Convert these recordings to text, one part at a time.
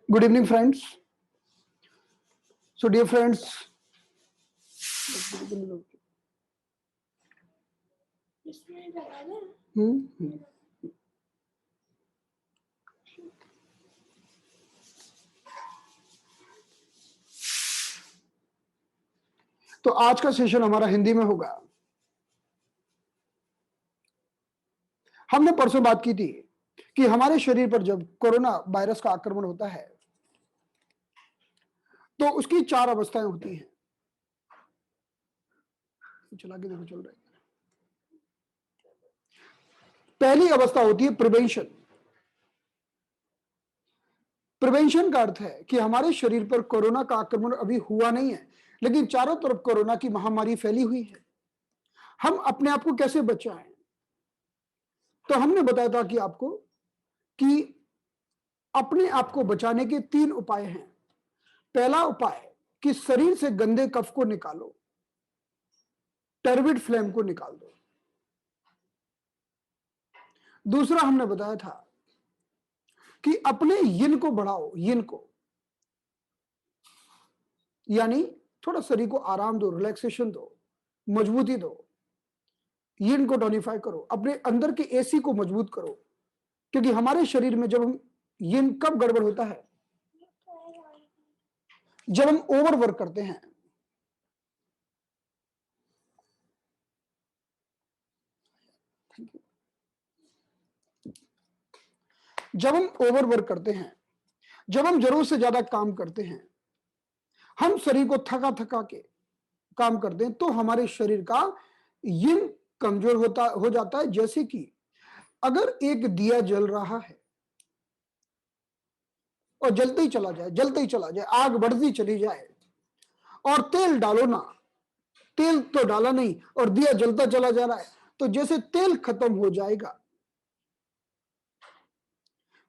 Good evening, friends. So, dear friends, hmm? तो आज का सेशन हमारा हिंदी में होगा। हमने परसों बात की थी कि हमारे शरीर पर जब कोरोना वायरस का आक्रमण होता है तो उसकी 4 अवस्थाएं होती हैं। चला के देखो, चल रहा है। पहली अवस्था होती है प्रिवेंशन। प्रिवेंशन का अर्थ है कि हमारे शरीर पर कोरोना का आक्रमण अभी हुआ नहीं है, लेकिन चारों तरफ कोरोना की महामारी फैली हुई है। हम अपने आप को कैसे बचाएं? तो हमने बताया था कि आपको कि अपने आप को बचाने के 3 उपाय हैं। पहला उपाय कि शरीर से गंदे कफ को निकालो, टर्बिड फ्लेम को निकाल दो। दूसरा हमने बताया था कि अपने यिन को बढ़ाओ, यिन को, यानी थोड़ा शरीर को आराम दो, रिलैक्सेशन दो, मजबूती दो। यिन को टोनिफाई करो, अपने अंदर के एसी को मजबूत करो, क्योंकि हमारे शरीर में जब हम यिन कब गड़बड़ होता है? जब हम ओवर वर्क करते हैं। जब हम ओवर वर्क करते हैं, जब हम जरूरत से ज्यादा काम करते हैं, हम शरीर को थका थका के काम करते हैं, तो हमारे शरीर का यिन कमजोर हो जाता है। जैसे कि अगर एक दिया जल रहा है और जलते ही चला जाए, जलते ही चला जाए, आग बढ़ती चली जाए और तेल डालो ना, तेल तो डाला नहीं और दिया जलता चला जा रहा है, तो जैसे तेल खत्म हो जाएगा,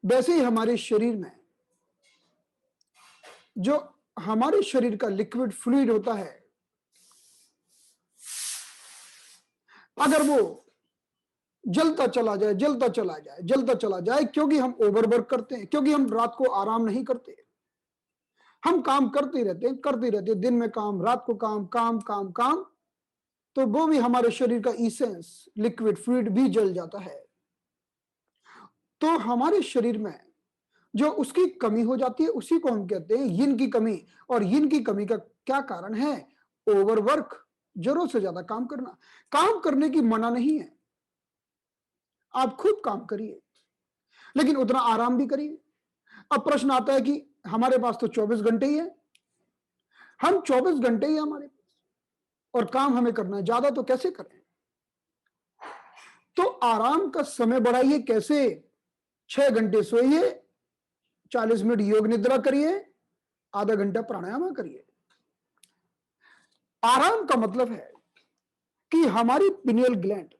वैसे ही हमारे शरीर में जो हमारे शरीर का लिक्विड फ्लूइड होता है, अगर वो जलता चला जाए, जलता चला जाए, जलता चला जाए, क्योंकि हम ओवरवर्क करते हैं, क्योंकि हम रात को आराम नहीं करते, हम काम करते रहते हैं, करते रहते हैं, दिन में काम, रात को काम, काम काम काम, तो वो भी हमारे शरीर का इसेंस, लिक्विड फ्लूइड भी जल जाता है। तो हमारे शरीर में जो उसकी कमी हो जाती है, उसी को हम कहते हैं यिन की कमी। और यिन की कमी का क्या कारण है? ओवरवर्क, जरूरत से ज्यादा काम करना। काम करने की मना नहीं है, आप खुद काम करिए, लेकिन उतना आराम भी करिए। अब प्रश्न आता है कि हमारे पास तो 24 घंटे ही है, हम 24 घंटे ही हमारे पास, और काम हमें करना है ज्यादा, तो कैसे करें? तो आराम का समय बढ़ाइए। कैसे? 6 घंटे सोइए, 40 मिनट योग निद्रा करिए, आधा घंटा प्राणायाम करिए। आराम का मतलब है कि हमारी पिनियल ग्लैंड,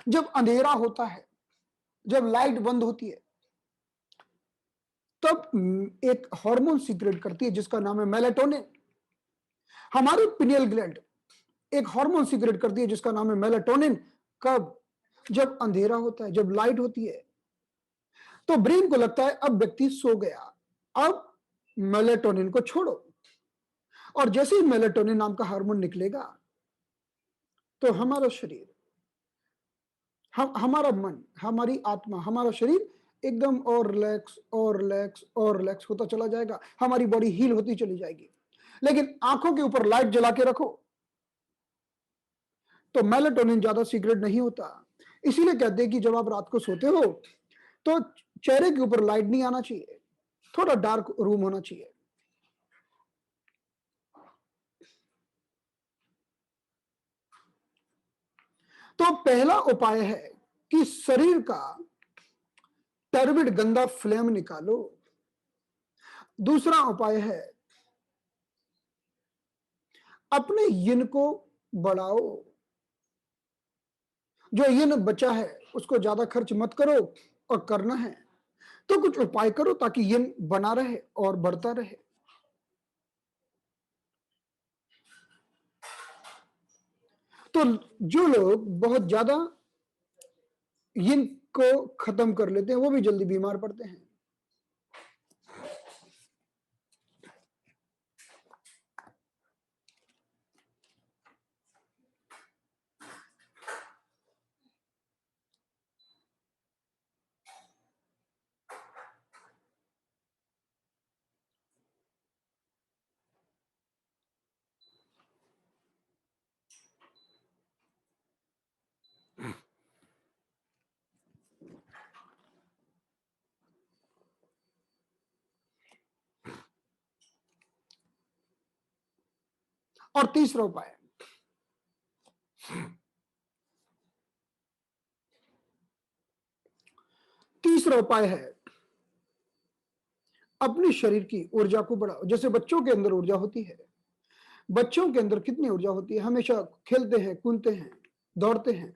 जब अंधेरा होता है, जब लाइट बंद होती है, तब एक हार्मोन सीक्रेट करती है जिसका नाम है मेलाटोनिन। हमारी पिनियल ग्लैंड एक हार्मोन सीक्रेट करती है जिसका नाम है मेलाटोनिन। कब? जब अंधेरा होता है, जब लाइट होती है, तो ब्रेन को लगता है अब व्यक्ति सो गया, अब मेलाटोनिन को छोड़ो। और जैसे ही मेलाटोनिन नाम का हार्मोन निकलेगा, तो हमारा शरीर, हमारा मन, हमारी आत्मा, हमारा शरीर एकदम और रिलैक्स और रिलैक्स और रिलैक्स होता चला जाएगा, हमारी बॉडी हील होती चली जाएगी। लेकिन आंखों के ऊपर लाइट जला के रखो तो मेलाटोनिन ज्यादा सीक्रेट नहीं होता। इसीलिए कहते हैं कि जब आप रात को सोते हो तो चेहरे के ऊपर लाइट नहीं आना चाहिए, थोड़ा डार्क रूम होना चाहिए। तो पहला उपाय है कि शरीर का टर्बिड गंदा फ्लेम निकालो। दूसरा उपाय है अपने यिन को बढ़ाओ। जो यिन बचा है उसको ज्यादा खर्च मत करो, और करना है तो कुछ उपाय करो ताकि यिन बना रहे और बढ़ता रहे। तो जो लोग बहुत ज्यादा यिन को खत्म कर लेते हैं वो भी जल्दी बीमार पड़ते हैं। और तीसरा उपाय, तीसरा उपाय है अपने शरीर की ऊर्जा को बढ़ाओ। जैसे बच्चों के अंदर ऊर्जा होती है, बच्चों के अंदर कितनी ऊर्जा होती है, हमेशा खेलते हैं, कूदते हैं, दौड़ते हैं।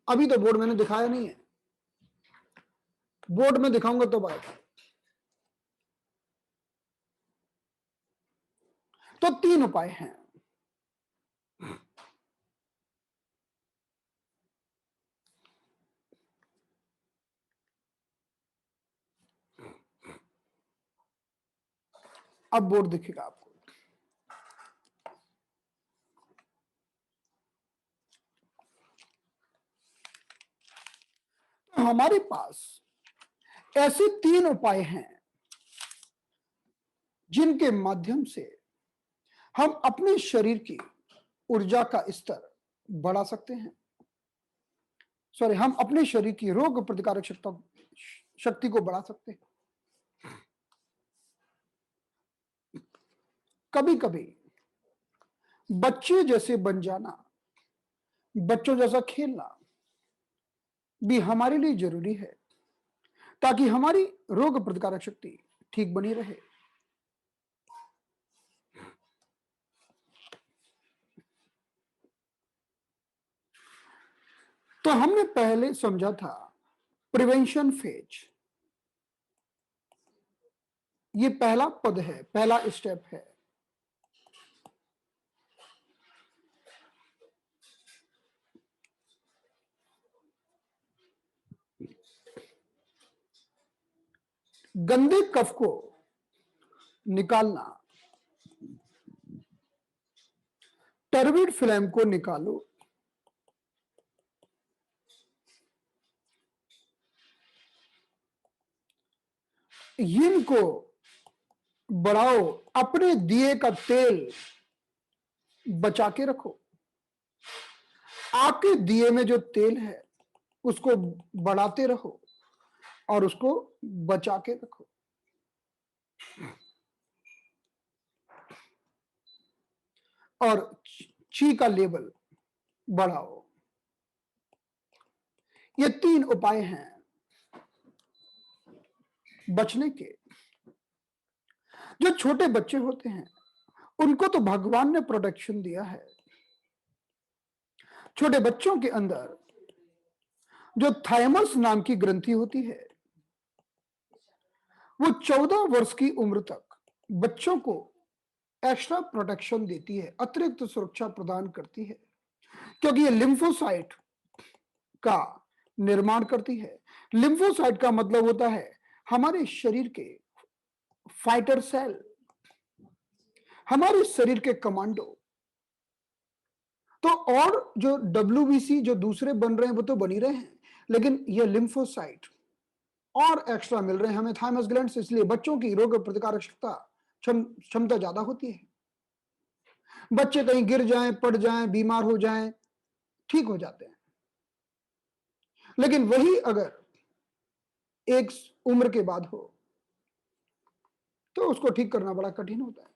अभी तो बोर्ड मैंने दिखाया नहीं है, बोर्ड में दिखाऊंगा तो आएगा। तो 3 उपाय हैं। अब बोर्ड दिखेगा आपको। तो हमारे पास ऐसे 3 उपाय हैं जिनके माध्यम से हम अपने शरीर की ऊर्जा का स्तर बढ़ा सकते हैं। सॉरी, हम अपने शरीर की रोग प्रतिकारक शक्ति को बढ़ा सकते हैं। कभी कभी बच्चे जैसे बन जाना, बच्चों जैसा खेलना भी हमारे लिए जरूरी है, ताकि हमारी रोग प्रतिकारक शक्ति ठीक बनी रहे। तो हमने पहले समझा था प्रिवेंशन फेज, ये पहला पद है, पहला स्टेप है। गंदे कफ को निकालना, टर्बिड फिल्म को निकालो, यिन को बढ़ाओ, अपने दिए का तेल बचा के रखो। आपके दिए में जो तेल है उसको बढ़ाते रहो और उसको बचा के रखो। और ची का लेवल बढ़ाओ। ये 3 उपाय हैं बचने के। जो छोटे बच्चे होते हैं उनको तो भगवान ने प्रोटेक्शन दिया है। छोटे बच्चों के अंदर जो थाइमस नाम की ग्रंथि होती है, वो 14 वर्ष की उम्र तक बच्चों को एक्स्ट्रा प्रोटेक्शन देती है, अतिरिक्त सुरक्षा प्रदान करती है, क्योंकि ये लिम्फोसाइट का निर्माण करती है। लिम्फोसाइट का मतलब होता है हमारे शरीर के फाइटर सेल, हमारे शरीर के कमांडो। तो और जो WBC जो दूसरे बन रहे हैं वो तो बन ही रहे हैं, लेकिन ये लिम्फोसाइट और एक्स्ट्रा मिल रहे हैं हमें थाइमस ग्लैंड से, इसलिए बच्चों की रोग प्रतिकारक क्षमता ज्यादा होती है। बच्चे कहीं गिर जाएं, पड़ जाएं, बीमार हो जाएं, ठीक हो जाते हैं। लेकिन वही अगर एक उम्र के बाद हो तो उसको ठीक करना बड़ा कठिन होता है।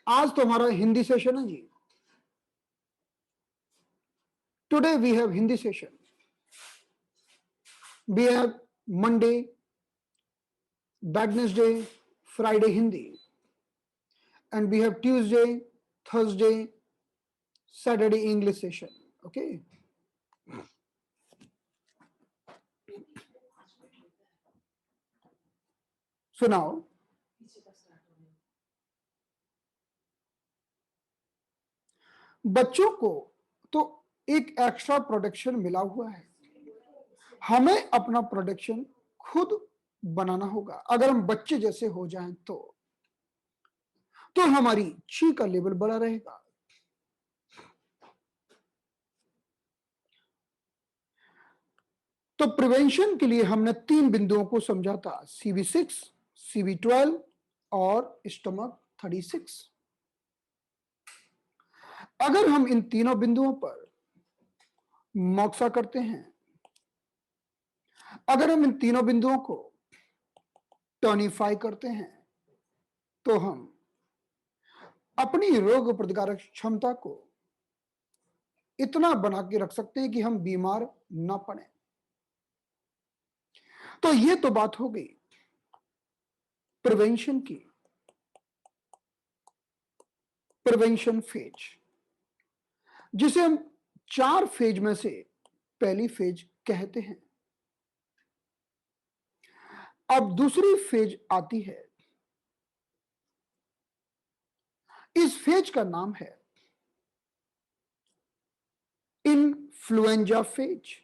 आज तो हमारा हिंदी सेशन है जी। Today we have Hindi session. We have Monday, Wednesday, Friday Hindi, and we have Tuesday, Thursday, Saturday English session. Okay. So now, बच्चों को तो एक एक्स्ट्रा प्रोटेक्शन मिला हुआ है, हमें अपना प्रोटेक्शन खुद बनाना होगा। अगर हम बच्चे जैसे हो जाएं तो हमारी ची का लेवल बड़ा रहेगा। तो प्रिवेंशन के लिए हमने 3 बिंदुओं को समझा था, CV6, CV12 और स्टमक 36। अगर हम इन तीनों बिंदुओं पर मोक्सा करते हैं, अगर हम इन तीनों बिंदुओं को टॉनिफाई करते हैं तो हम अपनी रोग प्रतिकारक क्षमता को इतना बना के रख सकते हैं कि हम बीमार ना पड़े। तो ये तो बात हो गई प्रिवेंशन की, प्रिवेंशन फेज, जिसे हम 4 फेज में से पहली फेज कहते हैं। अब दूसरी फेज आती है, इस फेज का नाम है इन्फ्लुएंजा फेज।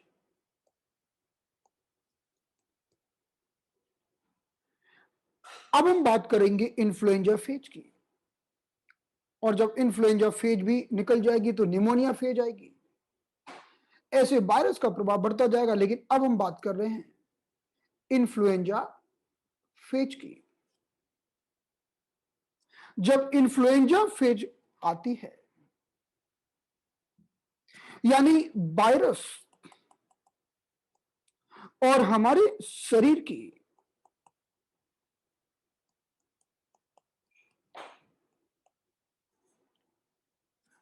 अब हम बात करेंगे इन्फ्लुएंजा फेज की, और जब इन्फ्लुएंजा फेज भी निकल जाएगी तो निमोनिया फेज आएगी। ऐसे वायरस का प्रभाव बढ़ता जाएगा, लेकिन अब हम बात कर रहे हैं इन्फ्लुएंजा फेज की। जब इन्फ्लुएंजा फेज आती है, यानी वायरस और हमारे शरीर की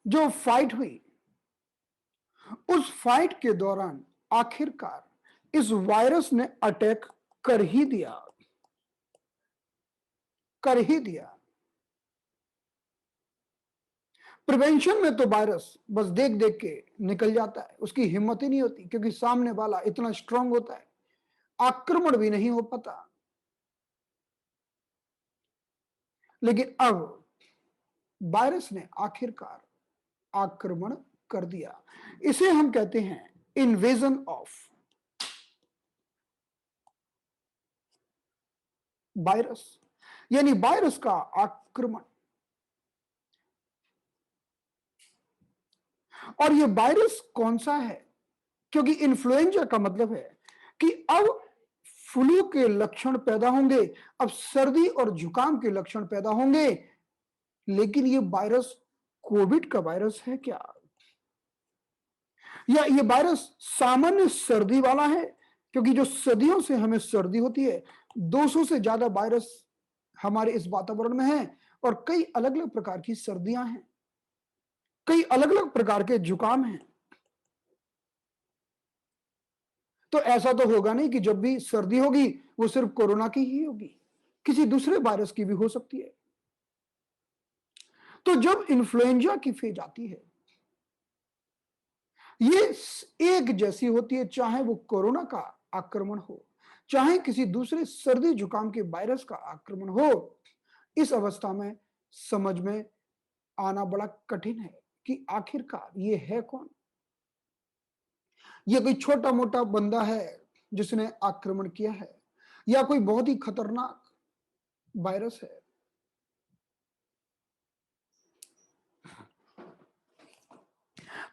जो फाइट हुई, उस फाइट के दौरान आखिरकार इस वायरस ने अटैक कर ही दिया, कर ही दिया। प्रिवेंशन में तो वायरस बस देख देख के निकल जाता है, उसकी हिम्मत ही नहीं होती, क्योंकि सामने वाला इतना स्ट्रांग होता है, आक्रमण भी नहीं हो पाता। लेकिन अब वायरस ने आखिरकार आक्रमण कर दिया। इसे हम कहते हैं इन्वेजन ऑफ वायरस, यानी वायरस का आक्रमण। और ये वायरस कौन सा है? क्योंकि इन्फ्लुएंजा का मतलब है कि अब फ्लू के लक्षण पैदा होंगे, अब सर्दी और जुकाम के लक्षण पैदा होंगे। लेकिन ये वायरस कोविड का वायरस है क्या, या ये वायरस सामान्य सर्दी वाला है? क्योंकि जो सदियों से हमें सर्दी होती है, 200 से ज्यादा वायरस हमारे इस वातावरण में है, और कई अलग अलग प्रकार की सर्दियां हैं, कई अलग अलग प्रकार के जुकाम हैं। तो ऐसा तो होगा नहीं कि जब भी सर्दी होगी वो सिर्फ कोरोना की ही होगी, किसी दूसरे वायरस की भी हो सकती है। तो जब इन्फ्लुएंजा की फेज आती है, ये एक जैसी होती है, चाहे वो कोरोना का आक्रमण हो, चाहे किसी दूसरे सर्दी जुकाम के वायरस का आक्रमण हो। इस अवस्था में समझ में आना बड़ा कठिन है कि आखिरकार ये है कौन। ये कोई छोटा मोटा बंदा है जिसने आक्रमण किया है, या कोई बहुत ही खतरनाक वायरस है।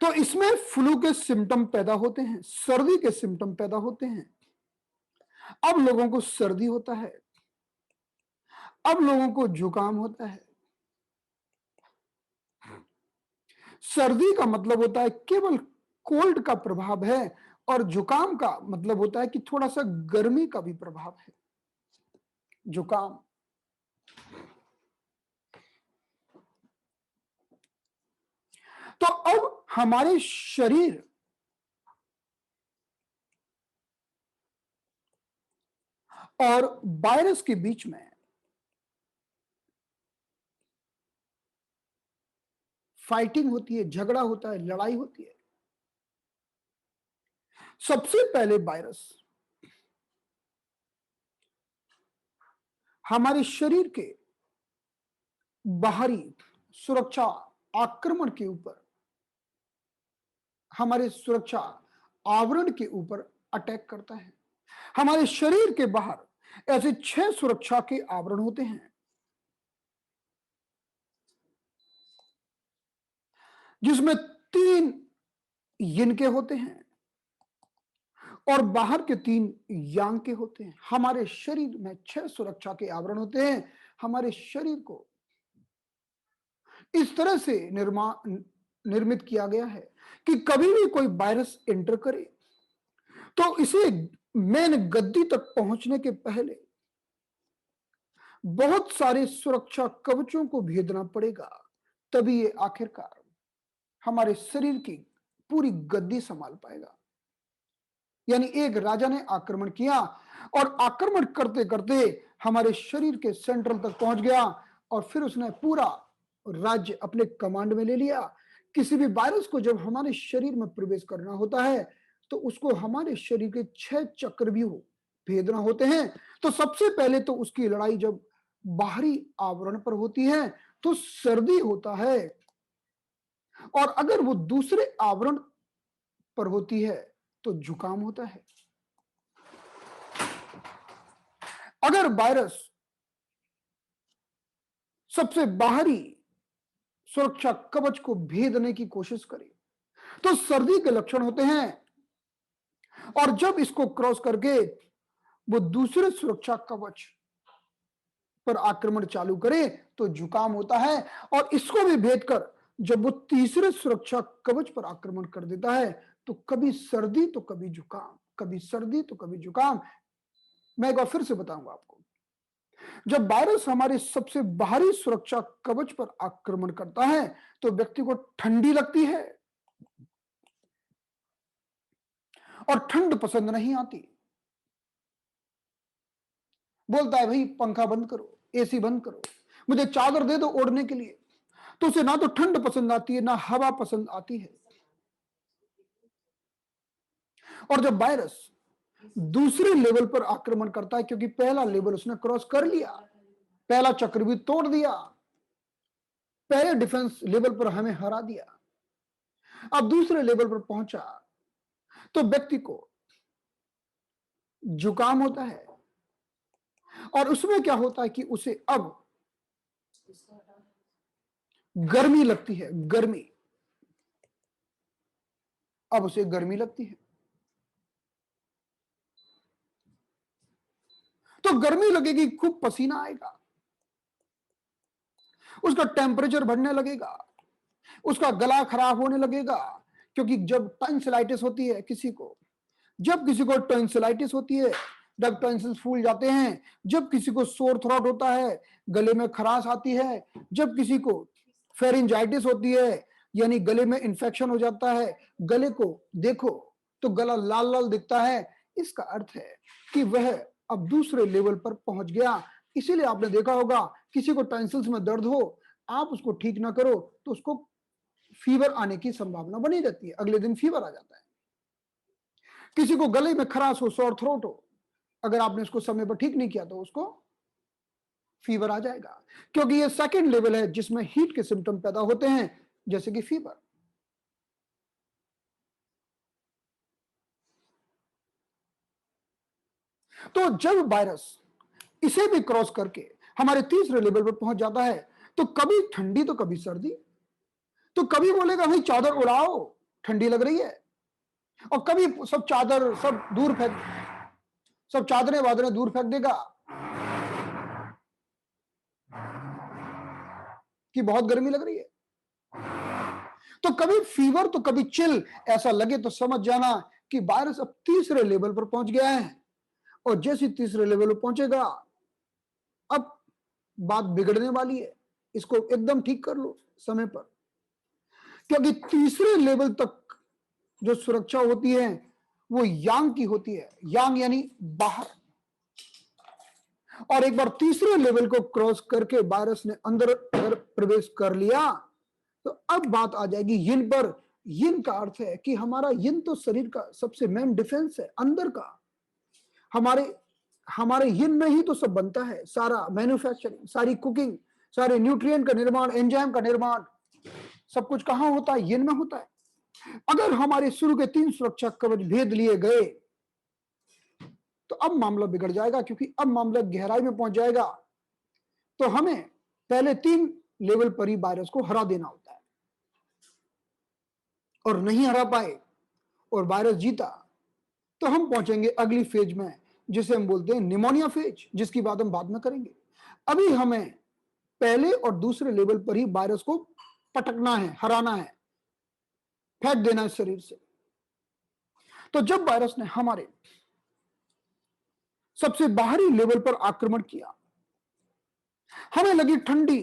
तो इसमें फ्लू के सिम्टम पैदा होते हैं, सर्दी के सिम्टम पैदा होते हैं। अब लोगों को सर्दी होता है, अब लोगों को जुकाम होता है। सर्दी का मतलब होता है केवल कोल्ड का प्रभाव है, और जुकाम का मतलब होता है कि थोड़ा सा गर्मी का भी प्रभाव है। जुकाम, तो अब हमारे शरीर और वायरस के बीच में फाइटिंग होती है, झगड़ा होता है, लड़ाई होती है। सबसे पहले वायरस हमारे शरीर के बाहरी सुरक्षा आक्रमण के ऊपर, हमारे सुरक्षा आवरण के ऊपर अटैक करता है। हमारे शरीर के बाहर ऐसे 6 सुरक्षा के आवरण होते हैं, जिसमें 3 यिन के होते हैं और बाहर के 3 यांग के होते हैं। हमारे शरीर में 6 सुरक्षा के आवरण होते हैं। हमारे शरीर को इस तरह से निर्मित किया गया है कि कभी भी कोई वायरस एंटर करे तो इसे मेन गद्दी तक पहुंचने के पहले बहुत सारे सुरक्षा कवचों को भेदना पड़ेगा, तभी ये आखिरकार हमारे शरीर की पूरी गद्दी संभाल पाएगा। यानी एक राजा ने आक्रमण किया और आक्रमण करते करते हमारे शरीर के सेंट्रल तक पहुंच गया और फिर उसने पूरा राज्य अपने कमांड में ले लिया। किसी भी वायरस को जब हमारे शरीर में प्रवेश करना होता है तो उसको हमारे शरीर के 6 चक्र भी भेदना होते हैं। तो सबसे पहले तो उसकी लड़ाई जब बाहरी आवरण पर होती है तो सर्दी होता है, और अगर वो दूसरे आवरण पर होती है तो जुकाम होता है। अगर वायरस सबसे बाहरी सुरक्षा कवच को भेदने की कोशिश करे तो सर्दी के लक्षण होते हैं, और जब इसको क्रॉस करके वो दूसरे सुरक्षा कवच पर आक्रमण चालू करे तो जुकाम होता है, और इसको भी भेद कर जब वो तीसरे सुरक्षा कवच पर आक्रमण कर देता है तो कभी सर्दी तो कभी जुकाम, कभी सर्दी तो कभी जुकाम। मैं एक बार फिर से बताऊंगा आपको। जब वायरस हमारे सबसे बाहरी सुरक्षा कवच पर आक्रमण करता है तो व्यक्ति को ठंडी लगती है और ठंड पसंद नहीं आती। बोलता है भाई पंखा बंद करो, एसी बंद करो, मुझे चादर दे दो ओढ़ने के लिए। तो उसे ना तो ठंड पसंद आती है ना हवा पसंद आती है। और जब वायरस दूसरे लेवल पर आक्रमण करता है, क्योंकि पहला लेवल उसने क्रॉस कर लिया, पहला चक्र भी तोड़ दिया, पहले डिफेंस लेवल पर हमें हरा दिया, अब दूसरे लेवल पर पहुंचा तो व्यक्ति को जुकाम होता है। और उसमें क्या होता है कि उसे अब गर्मी लगती है, गर्मी, अब उसे गर्मी लगती है। तो गर्मी लगेगी, खूब पसीना आएगा, उसका टेम्परेचर बढ़ने लगेगा, उसका गला खराब होने लगेगा। क्योंकि जब टॉन्सिलाइटिस होती है किसी को, जब किसी को टॉन्सिलाइटिस होती है, जब टॉन्सिल्स फूल जाते हैं, जब किसी को सोर थ्रोट होता है, गले में खराश आती है, जब किसी को फेरिंजाइटिस होती है यानी गले में इंफेक्शन हो जाता है, गले को देखो तो गला लाल लाल दिखता है, इसका अर्थ है कि वह अब दूसरे लेवल पर पहुंच गया। इसीलिए आपने देखा होगा किसी को टॉन्सिल्स में दर्द हो, आप उसको ठीक ना करो तो उसको फीवर आने की संभावना बनी रहती है, अगले दिन फीवर आ जाता है। किसी को गले में खराश हो, सॉर थ्रोट हो, अगर आपने उसको समय पर ठीक नहीं किया तो उसको फीवर आ जाएगा, क्योंकि ये सेकंड लेवल है जिसमें हीट के सिम्टम पैदा होते हैं जैसे कि फीवर। तो जब वायरस इसे भी क्रॉस करके हमारे तीसरे लेवल पर पहुंच जाता है तो कभी ठंडी तो कभी सर्दी, तो कभी बोलेगा भाई चादर उड़ाओ ठंडी लग रही है, और कभी सब चादर सब दूर फेंक, सब चादरें वादरें दूर फेंक देगा कि बहुत गर्मी लग रही है। तो कभी फीवर तो कभी चिल, ऐसा लगे तो समझ जाना कि वायरस अब तीसरे लेवल पर पहुंच गया है, और जैसे तीसरे लेवल पर पहुंचेगा अब बात बिगड़ने वाली है, इसको एकदम ठीक कर लो समय पर। क्योंकि तीसरे लेवल तक जो सुरक्षा होती है वो यांग की होती है, यांग यानी बाहर, और एक बार तीसरे लेवल को क्रॉस करके वायरस ने अंदर अगर प्रवेश कर लिया तो अब बात आ जाएगी यिन पर। यिन का अर्थ है कि हमारा यिन तो शरीर का सबसे मेन डिफेंस है, अंदर का। हमारे हमारे यिन में ही तो सब बनता है, सारा मैन्युफैक्चरिंग, सारी कुकिंग, सारे न्यूट्रिएंट का निर्माण, एंजाइम का निर्माण, सब कुछ कहां होता है? यिन में होता है। अगर हमारे शुरू के 3 सुरक्षा कवच भेद लिए गए तो अब मामला बिगड़ जाएगा, क्योंकि अब मामला गहराई में पहुंच जाएगा। तो हमें पहले 3 लेवल पर ही वायरस को हरा देना होता है, और नहीं हरा पाए और वायरस जीता तो हम पहुंचेंगे अगली फेज में, जिसे हम बोलते हैं निमोनिया फेज, जिसकी बात हम बाद में करेंगे। अभी हमें पहले और दूसरे लेवल पर ही वायरस को पटकना है, हराना है, फेंक देना है शरीर से। तो जब वायरस ने हमारे सबसे बाहरी लेवल पर आक्रमण किया, हमें लगी ठंडी,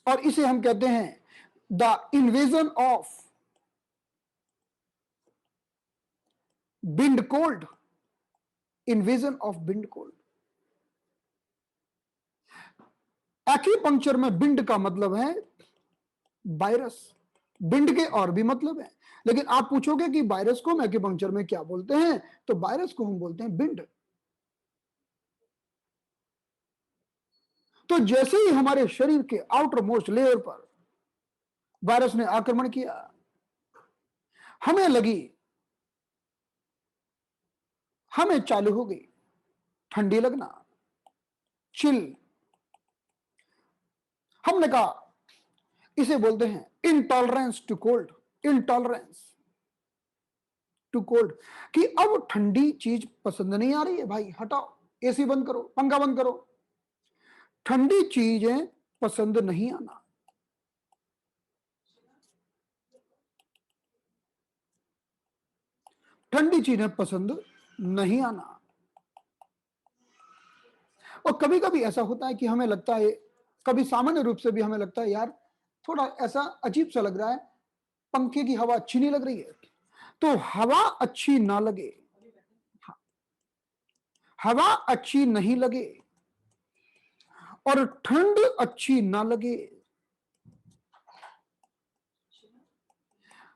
और इसे हम कहते हैं the invasion of bind cold, invasion of bind cold. Acupuncture में बिंड का मतलब है वायरस, बिंड के और भी मतलब है, लेकिन आप पूछोगे कि वायरस को हम एक्यूपंक्चर में क्या बोलते हैं, तो वायरस को हम बोलते हैं बिंड। तो जैसे ही हमारे शरीर के आउटर मोस्ट लेयर पर वायरस ने आक्रमण किया, हमें लगी, हमें चालू हो गई ठंडी लगना, चिल। हमने कहा इसे बोलते हैं intolerance to cold, intolerance to cold, कि अब ठंडी चीज पसंद नहीं आ रही है, भाई हटाओ, एसी बंद करो, पंखा बंद करो, ठंडी चीजें पसंद नहीं आना। ठंडी चीजें पसंद नहीं आना। और कभी कभी ऐसा होता है कि हमें लगता है, कभी सामान्य रूप से भी हमें लगता है यार थोड़ा ऐसा अजीब सा लग रहा है, पंखे की हवा अच्छी नहीं लग रही है। तो हवा अच्छी ना लगे, हवा अच्छी नहीं लगे और ठंड अच्छी ना लगे,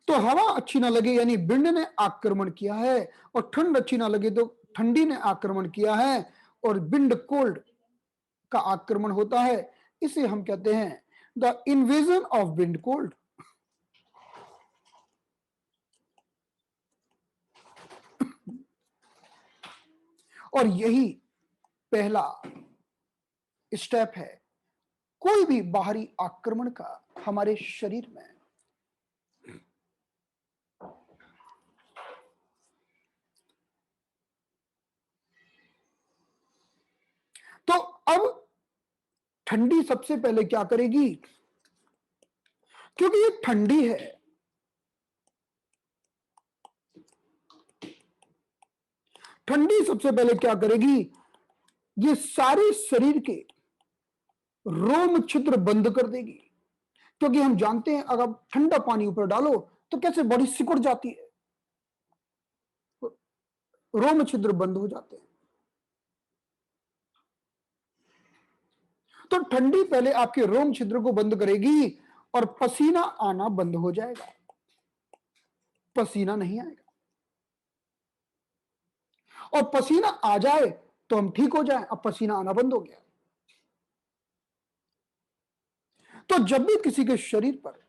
तो हवा अच्छी ना लगे यानी बिंड ने आक्रमण किया है, और ठंड अच्छी ना लगे तो ठंडी ने आक्रमण किया है, और बिंड कोल्ड का आक्रमण होता है। इसे हम कहते हैं the invasion of bind cold. और यही पहला स्टेप है कोई भी बाहरी आक्रमण का हमारे शरीर में। तो अब ठंडी सबसे पहले क्या करेगी, क्योंकि ये ठंडी है, ठंडी सबसे पहले क्या करेगी, ये सारे शरीर के रोम छिद्र बंद कर देगी। क्योंकि हम जानते हैं अगर ठंडा पानी ऊपर डालो तो कैसे बॉडी सिकुड़ जाती है, रोम छिद्र बंद हो जाते हैं। तो ठंडी पहले आपके रोम छिद्र को बंद करेगी और पसीना आना बंद हो जाएगा, पसीना नहीं आएगा। और पसीना आ जाए तो हम ठीक हो जाए, अब पसीना आना बंद हो गया। तो जब भी किसी के शरीर पर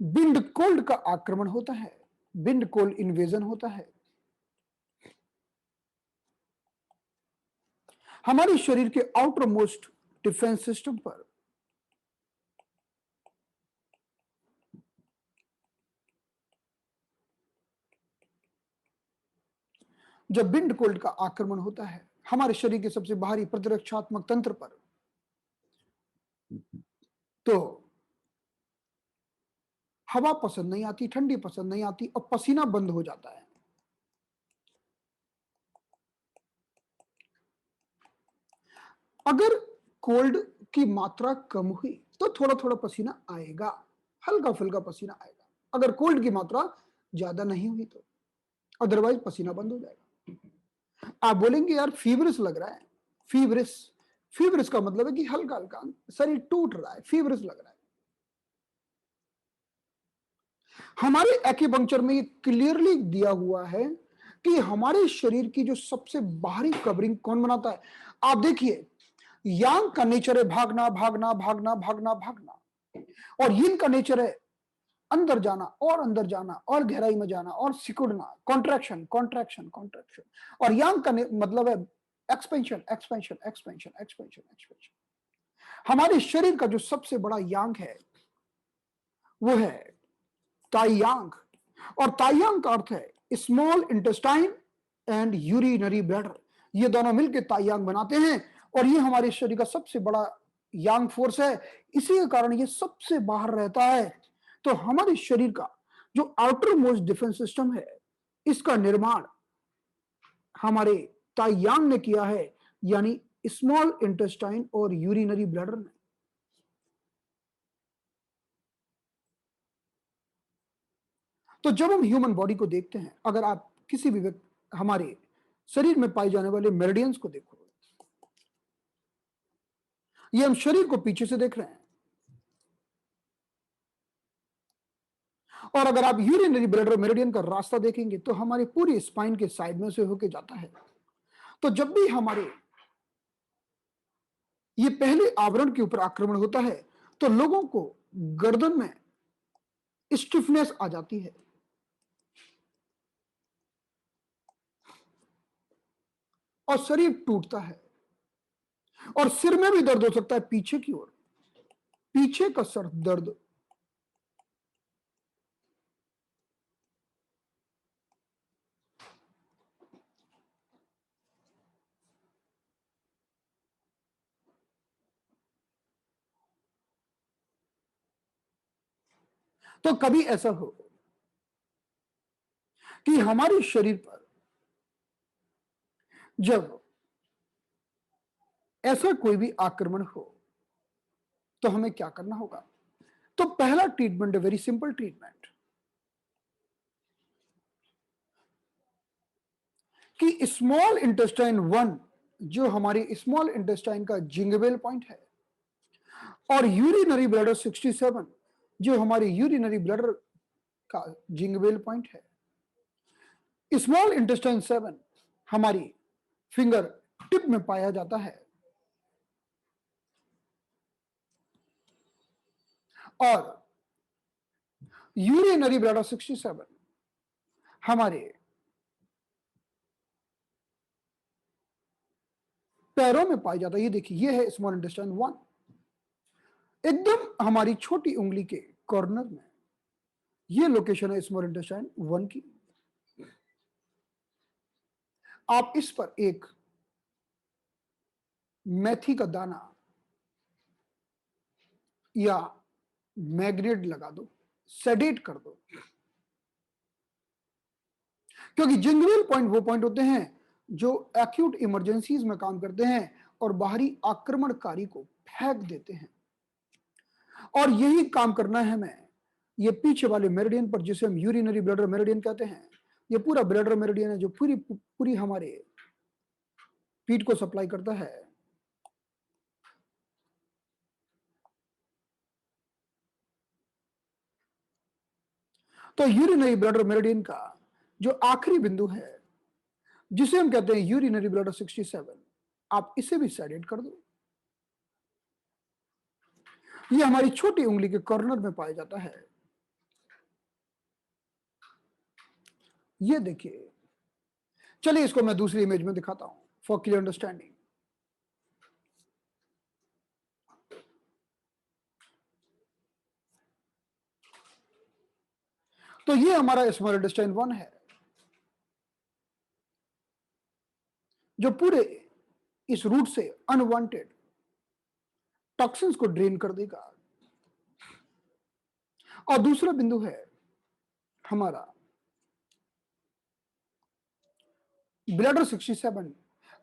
बिंड कोल्ड का आक्रमण होता है, बिंड कोल्ड इन्वेजन होता है, हमारे शरीर के आउटर मोस्ट डिफेंस सिस्टम पर जब बिंड कोल्ड का आक्रमण होता है हमारे शरीर के सबसे बाहरी प्रतिरक्षात्मक तंत्र पर, तो हवा पसंद नहीं आती, ठंडी पसंद नहीं आती और पसीना बंद हो जाता है। अगर कोल्ड की मात्रा कम हुई तो थोड़ा थोड़ा पसीना आएगा, हल्का फुल्का पसीना आएगा। अगर कोल्ड की मात्रा ज्यादा नहीं हुई तो अदरवाइज पसीना बंद हो जाएगा। आप बोलेंगे यार फीवरिश लग रहा है, फीवरिश, फीवरिश का मतलब है कि हल्का हल्का शरीर टूट रहा है, फीवरिश लग रहा है। हमारे एक्यूपंक्चर में ये क्लियरली दिया हुआ है कि हमारे शरीर की जो सबसे बाहरी कवरिंग कौन बनाता है। आप देखिए यांग का नेचर है भागना भागना भागना भागना भागना, और यिन का नेचर है अंदर जाना और अंदर जाना और गहराई में जाना और सिकुड़ना, कॉन्ट्रैक्शन कॉन्ट्रैक्शन कॉन्ट्रैक्शन। और यांग का मतलब है expansion expansion expansion expansion expansion. हमारे शरीर का जो सबसे बड़ा यांग है वो है ताइयांग, और ताइयांग का अर्थ है small intestine and urinary bladder. ये दोनों मिलकर ताइयांग बनाते हैं, और ये हमारे शरीर का सबसे बड़ा यांग फोर्स है, इसी के कारण ये सबसे बाहर रहता है। तो हमारे शरीर का जो आउटर मोस्ट डिफेंस सिस्टम है, इसका निर्माण हमारे तायांग ने किया है, यानी स्मॉल इंटेस्टाइन और यूरिनरी ब्लैडर ने। तो जब हम ह्यूमन बॉडी को देखते हैं, अगर आप किसी भी हमारे शरीर में पाए जाने वाले मेरिडियंस को देखो, ये हम शरीर को पीछे से देख रहे हैं, और अगर आप यूरिनरी ब्लैडर मेरिडियन का रास्ता देखेंगे तो हमारी पूरी स्पाइन के साइड में से होके जाता है। तो जब भी हमारे ये पहले आवरण के ऊपर आक्रमण होता है तो लोगों को गर्दन में स्टिफनेस आ जाती है, और शरीर टूटता है, और सिर में भी दर्द हो सकता है पीछे की ओर, पीछे का सर दर्द। तो कभी ऐसा हो कि हमारे शरीर पर जब ऐसा कोई भी आक्रमण हो तो हमें क्या करना होगा? तो पहला ट्रीटमेंट है वेरी सिंपल ट्रीटमेंट, कि स्मॉल इंटेस्टाइन 1 जो हमारी स्मॉल इंटेस्टाइन का जिंगवेल पॉइंट है, और यूरिनरी ब्लैडर 67 जो हमारी यूरिनरी ब्लैडर का जिंगवेल पॉइंट है। स्मॉल इंटेस्टाइन 7 हमारी फिंगर टिप में पाया जाता है, और यूरिनरी ब्लैडर 67 हमारे पैरों में पाया जाता है। ये देखिए, ये है स्मॉल इंटेस्टाइन 1, एकदम हमारी छोटी उंगली के कॉर्नर में ये लोकेशन है स्मॉल इंटेस्टाइन 1 की। आप इस पर एक मेथी का दाना या मैग्नेट लगा दो, सेडेट कर दो, क्योंकि जिंगवेल पॉइंट वो पॉइंट होते हैं जो एक्यूट इमरजेंसीज में काम करते हैं और बाहरी आक्रमणकारी को फेंक देते हैं। और यही काम करना है हमें ये पीछे वाले मेरिडियन पर, जिसे हम यूरिनरी ब्लैडर मेरिडियन कहते हैं। ये पूरा ब्लैडर मेरिडियन है जो पूरी पूरी हमारे पीठ को सप्लाई करता है। तो यूरिनरी ब्लैडर मेरिडियन का जो आखिरी बिंदु है, जिसे हम कहते हैं यूरिनरी ब्लैडर 67, आप इसे भी सेडेट कर दो। ये हमारी छोटी उंगली के कॉर्नर में पाया जाता है। ये देखिए, चलिए इसको मैं दूसरी इमेज में दिखाता हूं फॉर क्लियर अंडरस्टैंडिंग। तो ये हमारा स्मॉल इंटेस्टाइन 1 है जो पूरे इस रूट से अनवांटेड टॉक्सिन्स को ड्रेन कर देगा। और दूसरा बिंदु है हमारा ब्लैडर 67।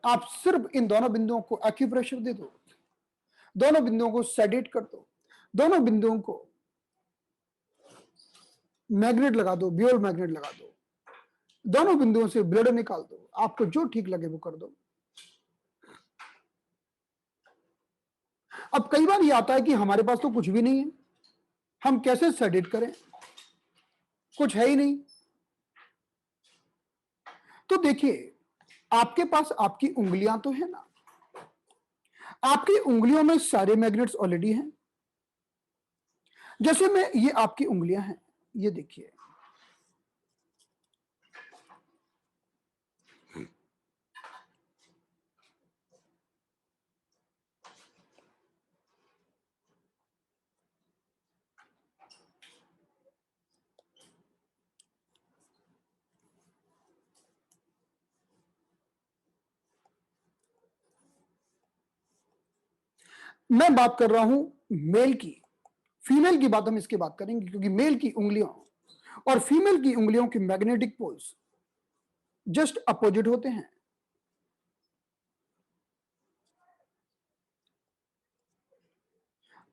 आप सिर्फ इन दोनों बिंदुओं को एक्यूप्रेशर दे दो, दोनों बिंदुओं को सेडेट कर दो, दोनों बिंदुओं को मैग्नेट लगा दो, ब्यूल मैग्नेट लगा दो, दोनों बिंदुओं से ब्लड निकाल दो, आपको जो ठीक लगे वो कर दो। अब कई बार ये आता है कि हमारे पास तो कुछ भी नहीं है, हम कैसे सेडेट करें, कुछ है ही नहीं। तो देखिए, आपके पास आपकी उंगलियां तो है ना, आपकी उंगलियों में सारे मैग्नेट्स ऑलरेडी हैं। जैसे में ये आपकी उंगलियां हैं, ये देखिए, मैं बात कर रहा हूं मेल की। फीमेल की बात हम इसके बात करेंगे, क्योंकि मेल की उंगलियों और फीमेल की उंगलियों के मैग्नेटिक पोल्स जस्ट अपोजिट होते हैं।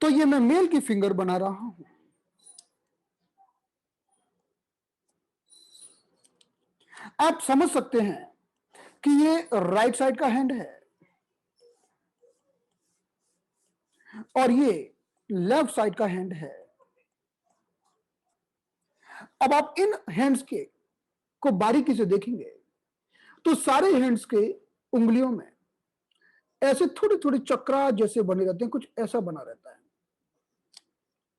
तो ये मैं मेल की फिंगर बना रहा हूं। आप समझ सकते हैं कि ये राइट साइड का हैंड है और ये लेफ्ट साइड का हैंड है। अब आप इन हैंड्स के को बारीकी से देखेंगे तो सारे हैंड्स के उंगलियों में ऐसे थोड़ी थोड़ी चक्रा जैसे बने रहते हैं, कुछ ऐसा बना रहता है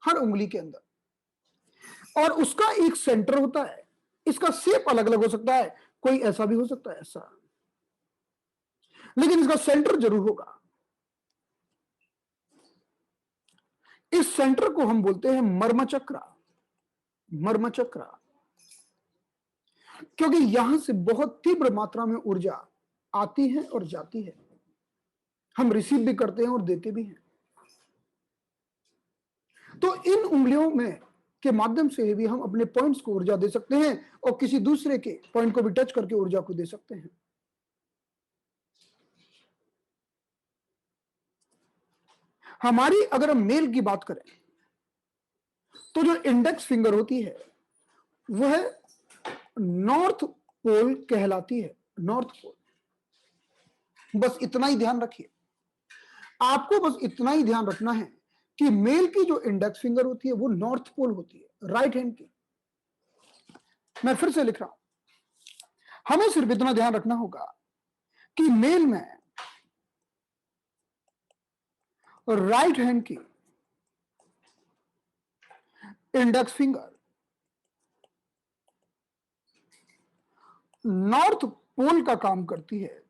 हर उंगली के अंदर, और उसका एक सेंटर होता है। इसका शेप अलग अलग हो सकता है, कोई ऐसा भी हो सकता है, ऐसा, लेकिन इसका सेंटर जरूर होगा। इस सेंटर को हम बोलते हैं मर्मचक्र। मर्मचक्र, क्योंकि यहां से बहुत तीव्र मात्रा में ऊर्जा आती है और जाती है, हम रिसीव भी करते हैं और देते भी हैं। तो इन उंगलियों में के माध्यम से भी हम अपने पॉइंट्स को ऊर्जा दे सकते हैं और किसी दूसरे के पॉइंट को भी टच करके ऊर्जा को दे सकते हैं। हमारी अगर हम मेल की बात करें तो जो इंडेक्स फिंगर होती है वह नॉर्थ पोल कहलाती है। नॉर्थ पोल, बस इतना ही ध्यान रखिए। आपको बस इतना ही ध्यान रखना है कि मेल की जो इंडेक्स फिंगर होती है वो नॉर्थ पोल होती है, राइट हैंड की। मैं फिर से लिख रहा हूं, हमें सिर्फ इतना ध्यान रखना होगा कि मेल में राइट हैंड की इंडेक्स फिंगर नॉर्थ पोल का काम करती है,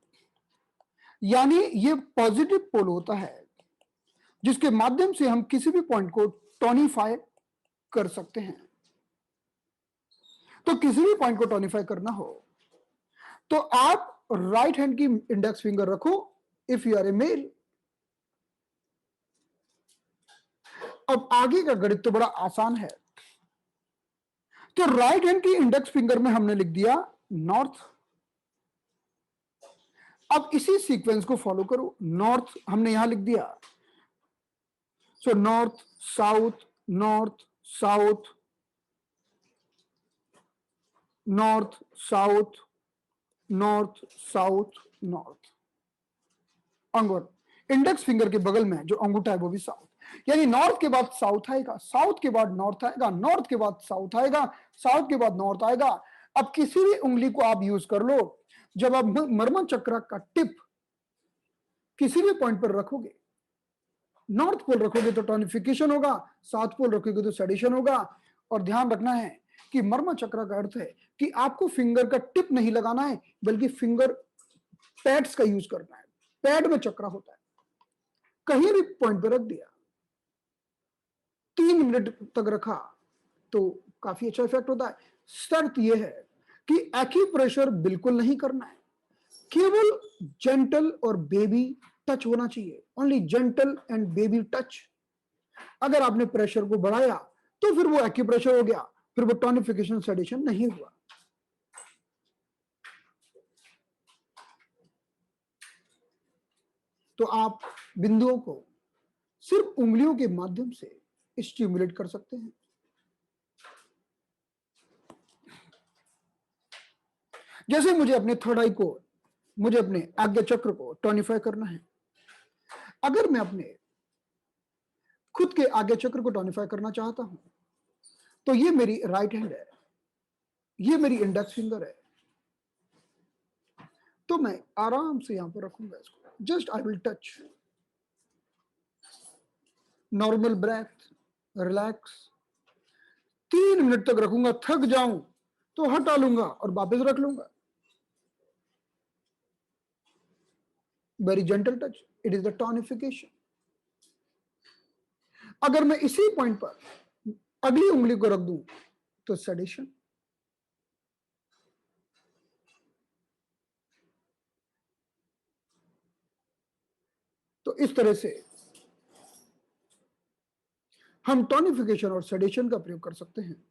यानी ये पॉजिटिव पोल होता है जिसके माध्यम से हम किसी भी पॉइंट को टोनिफाई कर सकते हैं। तो किसी भी पॉइंट को टोनिफाई करना हो तो आप राइट हैंड की इंडेक्स फिंगर रखो if you are a male. अब आगे का गणित तो बड़ा आसान है। तो राइट हैंड की इंडेक्स फिंगर में हमने लिख दिया नॉर्थ। अब इसी सीक्वेंस को फॉलो करो। नॉर्थ हमने यहां लिख दिया, so north south, north south, north south, north south, north. अंगूठा इंडेक्स फिंगर के बगल में जो अंगूठा है वो भी साउथ, यानी नॉर्थ के बाद साउथ आएगा, साउथ के बाद नॉर्थ आएगा, नॉर्थ के बाद साउथ आएगा, साउथ के बाद नॉर्थ आएगा। अब किसी भी उंगली को आप यूज कर लो, जब आप मर्मन चक्र का टिप किसी भी पॉइंट पर रखोगे, नॉर्थ पोल रखोगे तो टोनिफिकेशन होगा, साउथ पोल रखोगे तो सेडेशन होगा। और ध्यान रखना है कि मर्म चक्र का अर्थ है कि आपको फिंगर का टिप नहीं लगाना है, बल्कि फिंगर पैड्स का यूज करना है। पैड में चक्र होता है, कहीं भी पॉइंट पर रख दिया, 3 मिनट तक रखा तो काफी अच्छा इफेक्ट होता है। शर्त यह है कि एक्यूप्रेशर बिल्कुल नहीं करना है, केवल जेंटल और बेबी टच होना चाहिए, only gentle and baby touch. अगर आपने प्रेशर को बढ़ाया तो फिर वो एक्यूप्रेशर हो गया, फिर वो टोनिफिकेशन सेडेशन नहीं हुआ। तो आप बिंदुओं को सिर्फ उंगलियों के माध्यम से स्टिमुलेट कर सकते हैं। जैसे मुझे अपने थर्ड आई को, मुझे अपने आज्ञा चक्र को टोनिफाई करना है, अगर मैं अपने खुद के आज्ञा चक्र को टोनिफाई करना चाहता हूं तो ये मेरी राइट हैंड है, ये मेरी इंडेक्स फिंगर है, तो मैं आराम से यहां पर रखूंगा इसको, just I will touch, normal breath, relax. 3 minute तक रखूंगा, थक जाऊं तो हटा लूंगा और वापस रख लूंगा। Very gentle touch, it is the tonification. अगर मैं इसी पॉइंट पर अगली उंगली को रख दूं तो सेडेशन। तो इस तरह से हम टोनिफिकेशन और सेडेशन का प्रयोग कर सकते हैं।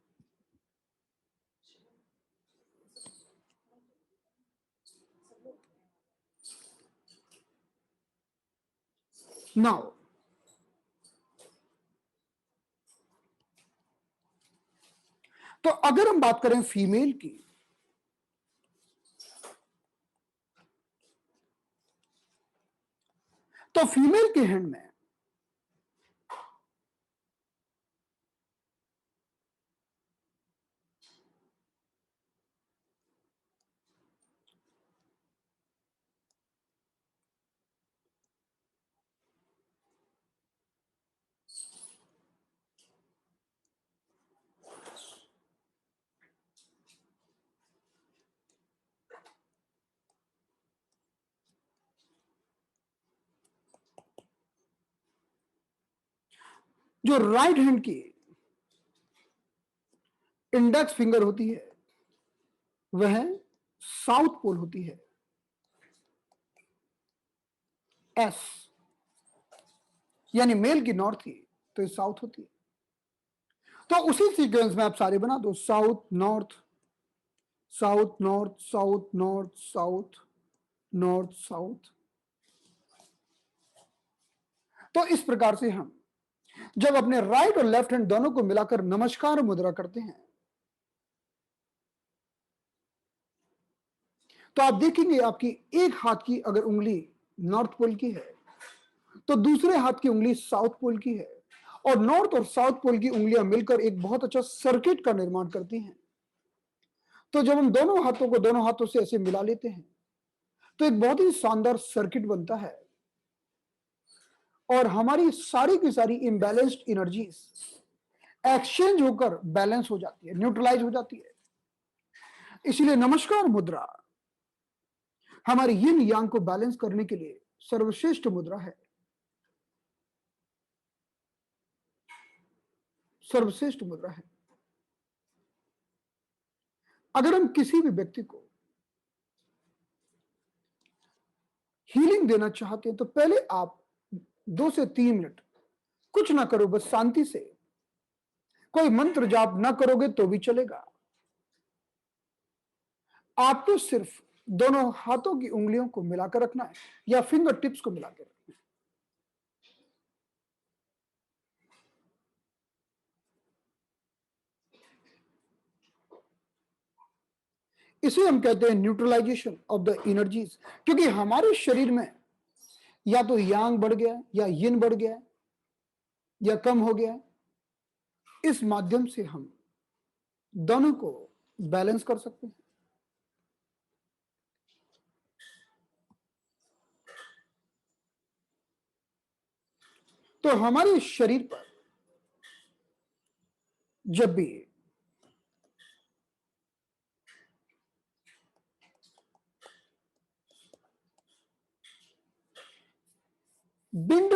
नाउ तो अगर हम बात करें फीमेल की, तो फीमेल के हैंड में जो राइट हैंड की इंडेक्स फिंगर होती है वह साउथ पोल होती है, एस, यानी मेल की नॉर्थ थी तो साउथ होती है। तो उसी सीक्वेंस में आप सारे बना दो, south north, south north, south north, south north, south. तो इस प्रकार से हम जब अपने राइट और लेफ्ट हैंड दोनों को मिलाकर नमस्कार मुद्रा करते हैं तो आप देखेंगे आपकी एक हाथ की अगर उंगली नॉर्थ पोल की है तो दूसरे हाथ की उंगली साउथ पोल की है, और नॉर्थ और साउथ पोल की उंगलियां मिलकर एक बहुत अच्छा सर्किट का निर्माण करती हैं। तो जब हम दोनों हाथों को दोनों हाथों से ऐसे मिला लेते हैं तो एक बहुत ही शानदार सर्किट बनता है, और हमारी सारी की सारी इम्बैलेंस्ड एनर्जीज एक्सचेंज होकर बैलेंस हो जाती है, न्यूट्रलाइज हो जाती है। इसलिए नमस्कार मुद्रा हमारे यिन यांग को बैलेंस करने के लिए सर्वश्रेष्ठ मुद्रा है, सर्वश्रेष्ठ मुद्रा है। अगर हम किसी भी व्यक्ति को हीलिंग देना चाहते हैं तो पहले आप 2 से 3 मिनट कुछ ना करो, बस शांति से, कोई मंत्र जाप ना करोगे तो भी चलेगा, आपको सिर्फ दोनों हाथों की उंगलियों को मिलाकर रखना है या फिंगर टिप्स को मिलाकर रखना है। इसे हम कहते हैं न्यूट्रलाइजेशन ऑफ द एनर्जीज, क्योंकि हमारे शरीर में या तो यांग बढ़ गया या यिन बढ़ गया या कम हो गया, इस माध्यम से हम दोनों को बैलेंस कर सकते हैं। तो हमारे शरीर पर जब भी बिंड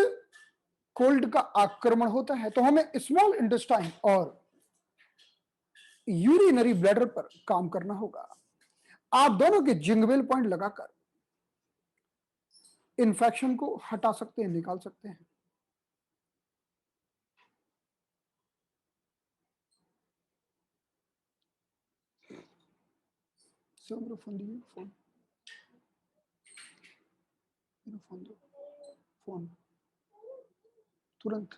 कोल्ड का आक्रमण होता है तो हमें स्मॉल इंटेस्टाइन और यूरिनरी ब्लैडर पर काम करना होगा। आप दोनों के जिंगवेल पॉइंट लगाकर इन्फेक्शन को हटा सकते हैं, निकाल सकते हैं। फोन फोन फोन दो, फोन तुरंत।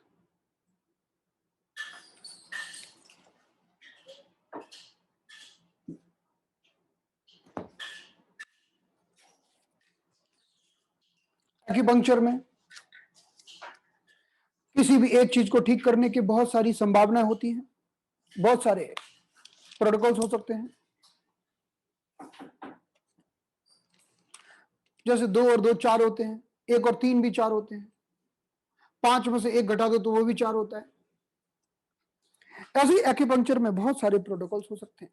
एक्यूपंक्चर में किसी भी एक चीज को ठीक करने की बहुत सारी संभावनाएं होती हैं, बहुत सारे प्रोटोकॉल्स हो सकते हैं। जैसे 2 और 2 4 होते हैं, 1 और 3 भी 4 होते हैं, 5 में से 1 घटा दो तो वो भी 4 होता है। ऐसे ही एक्यूपंक्चर में बहुत सारे प्रोटोकॉल्स हो सकते हैं।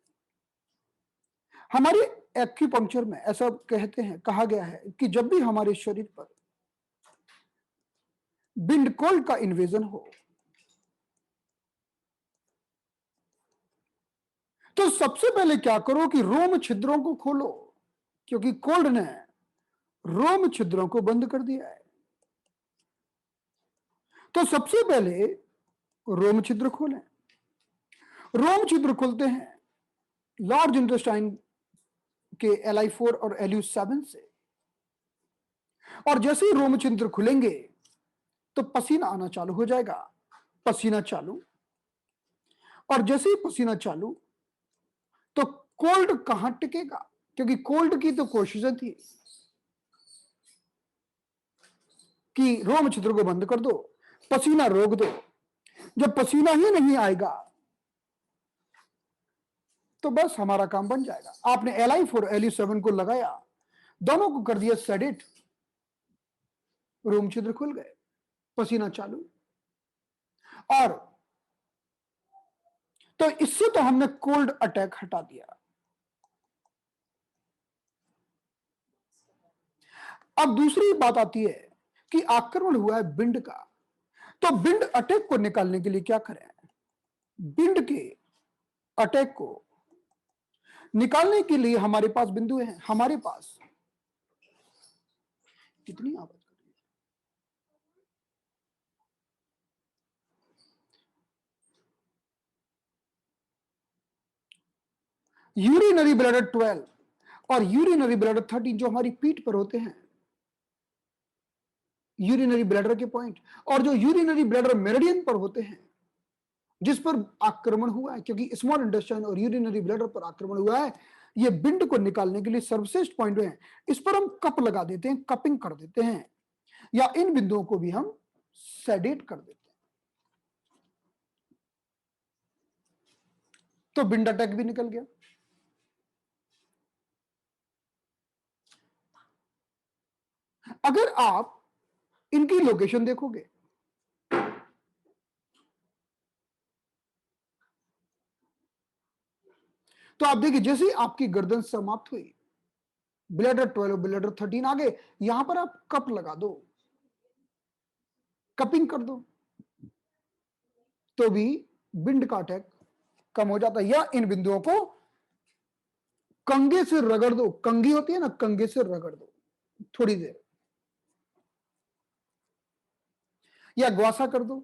हमारे एक्यूपंक्चर में ऐसा कहते हैं, कहा गया है कि जब भी हमारे शरीर पर बिंड कोल्ड का इन्वेजन हो तो सबसे पहले क्या करो कि रोम छिद्रों को खोलो, क्योंकि कोल्ड ने रोम छिद्रों को बंद कर दिया है। तो सबसे पहले रोम छिद्र खोलें। रोम छिद्र खुलते हैं लार्ज इंटेस्टाइन के LI4 और LU7 से, और जैसे ही रोम छिद्र खुलेंगे तो पसीना आना चालू हो जाएगा। पसीना चालू, और जैसे ही पसीना चालू तो कोल्ड कहां टिकेगा, क्योंकि कोल्ड की तो कोशिशें थी कि रोम छिद्र को बंद कर दो, पसीना रोक दो। जब पसीना ही नहीं आएगा तो बस हमारा काम बन जाएगा। आपने LI4 LU7 को लगाया, दोनों को कर दिया सेडेट, रोम छिद्र खुल गए, पसीना चालू। और तो इससे तो हमने कोल्ड अटैक हटा दिया। अब दूसरी बात आती है कि आक्रमण हुआ है बिंड का, तो बिंड अटैक को निकालने के लिए क्या करें? बिंड के अटैक को निकालने के लिए हमारे पास बिंदु हैं, हमारे पास कितनी आवाज कर रही है? यूरिनरी ब्लैडर 12 और यूरिनरी ब्लैडर 13 जो हमारी पीठ पर होते हैं, यूरिनरी ब्लैडर के पॉइंट, और जो यूरिनरी ब्लैडर मेरिडियन पर होते हैं, जिस पर आक्रमण हुआ है, क्योंकि स्मॉल इंटेस्टाइन और यूरिनरी ब्लैडर पर आक्रमण हुआ है, ये बिंड को निकालने के लिए सर्वश्रेष्ठ पॉइंट है। इस पर हम कप लगा देते हैं, कपिंग कर देते हैं, या इन बिंदुओं को भी हम सेडेट कर देते हैं, तो बिंड अटैक भी निकल गया। अगर आप इनकी लोकेशन देखोगे तो आप देखिए, जैसे आपकी गर्दन समाप्त हुई, ब्लैडर 12 ब्लैडर 13 आ गए, यहां पर आप कप लगा दो, कपिंग कर दो, तो भी बिंड का अटैक कम हो जाता है। या इन बिंदुओं को कंगे से रगड़ दो, कंगी होती है ना, कंगे से रगड़ दो थोड़ी देर, या ग्वासा कर दो,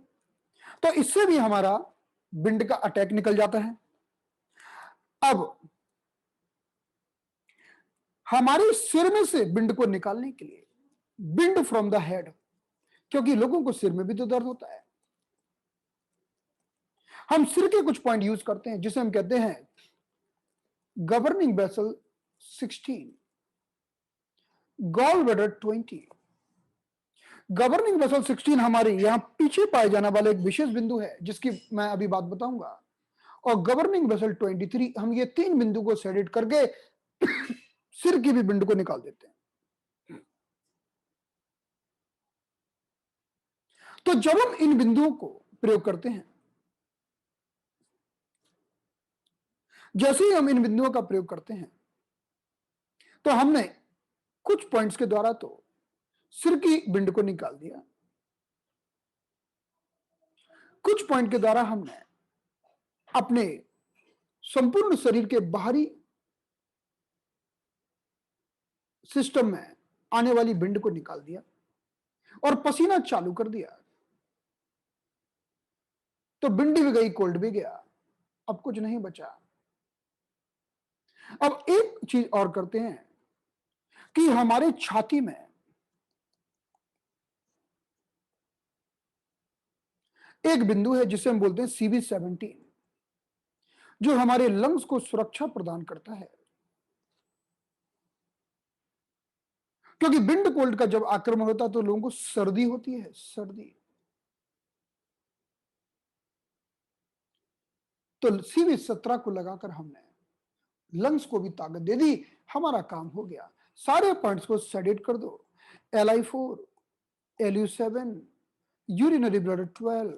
तो इससे भी हमारा बिंड का अटैक निकल जाता है। अब हमारे सिर में से बिंड को निकालने के लिए, बिंड फ्रॉम द हेड, क्योंकि लोगों को सिर में भी तो दर्द होता है, हम सिर के कुछ पॉइंट यूज करते हैं, जिसे हम कहते हैं governing vessel 16, gall bladder 20। Governing vessel 16 हमारे यहां पीछे पाए जाने वाला एक विशेष बिंदु है, जिसकी मैं अभी बात बताऊंगा। और गवर्निंग वेसल 23, हम ये तीन बिंदु को सेडेट करके सिर की भी बिंदु को निकाल देते हैं। तो जब हम इन बिंदुओं को प्रयोग करते हैं, जैसे ही हम इन बिंदुओं का प्रयोग करते हैं, तो हमने कुछ पॉइंट्स के द्वारा तो सिर की बिंद को निकाल दिया, कुछ पॉइंट के द्वारा हमने अपने संपूर्ण शरीर के बाहरी सिस्टम में आने वाली बिंड को निकाल दिया और पसीना चालू कर दिया, तो बिंड भी गई, कोल्ड भी गया, अब कुछ नहीं बचा। अब एक चीज और करते हैं कि हमारे छाती में एक बिंदु है जिसे हम बोलते हैं CV17, जो हमारे लंग्स को सुरक्षा प्रदान करता है, क्योंकि बिंड कोल्ड का जब आक्रमण होता है तो लोगों को सर्दी होती है, सर्दी, तो CV17 को लगाकर हमने लंग्स को भी ताकत दे दी, हमारा काम हो गया। सारे पॉइंट्स को सेडेट कर दो, LI4 LU7 urinary bladder 12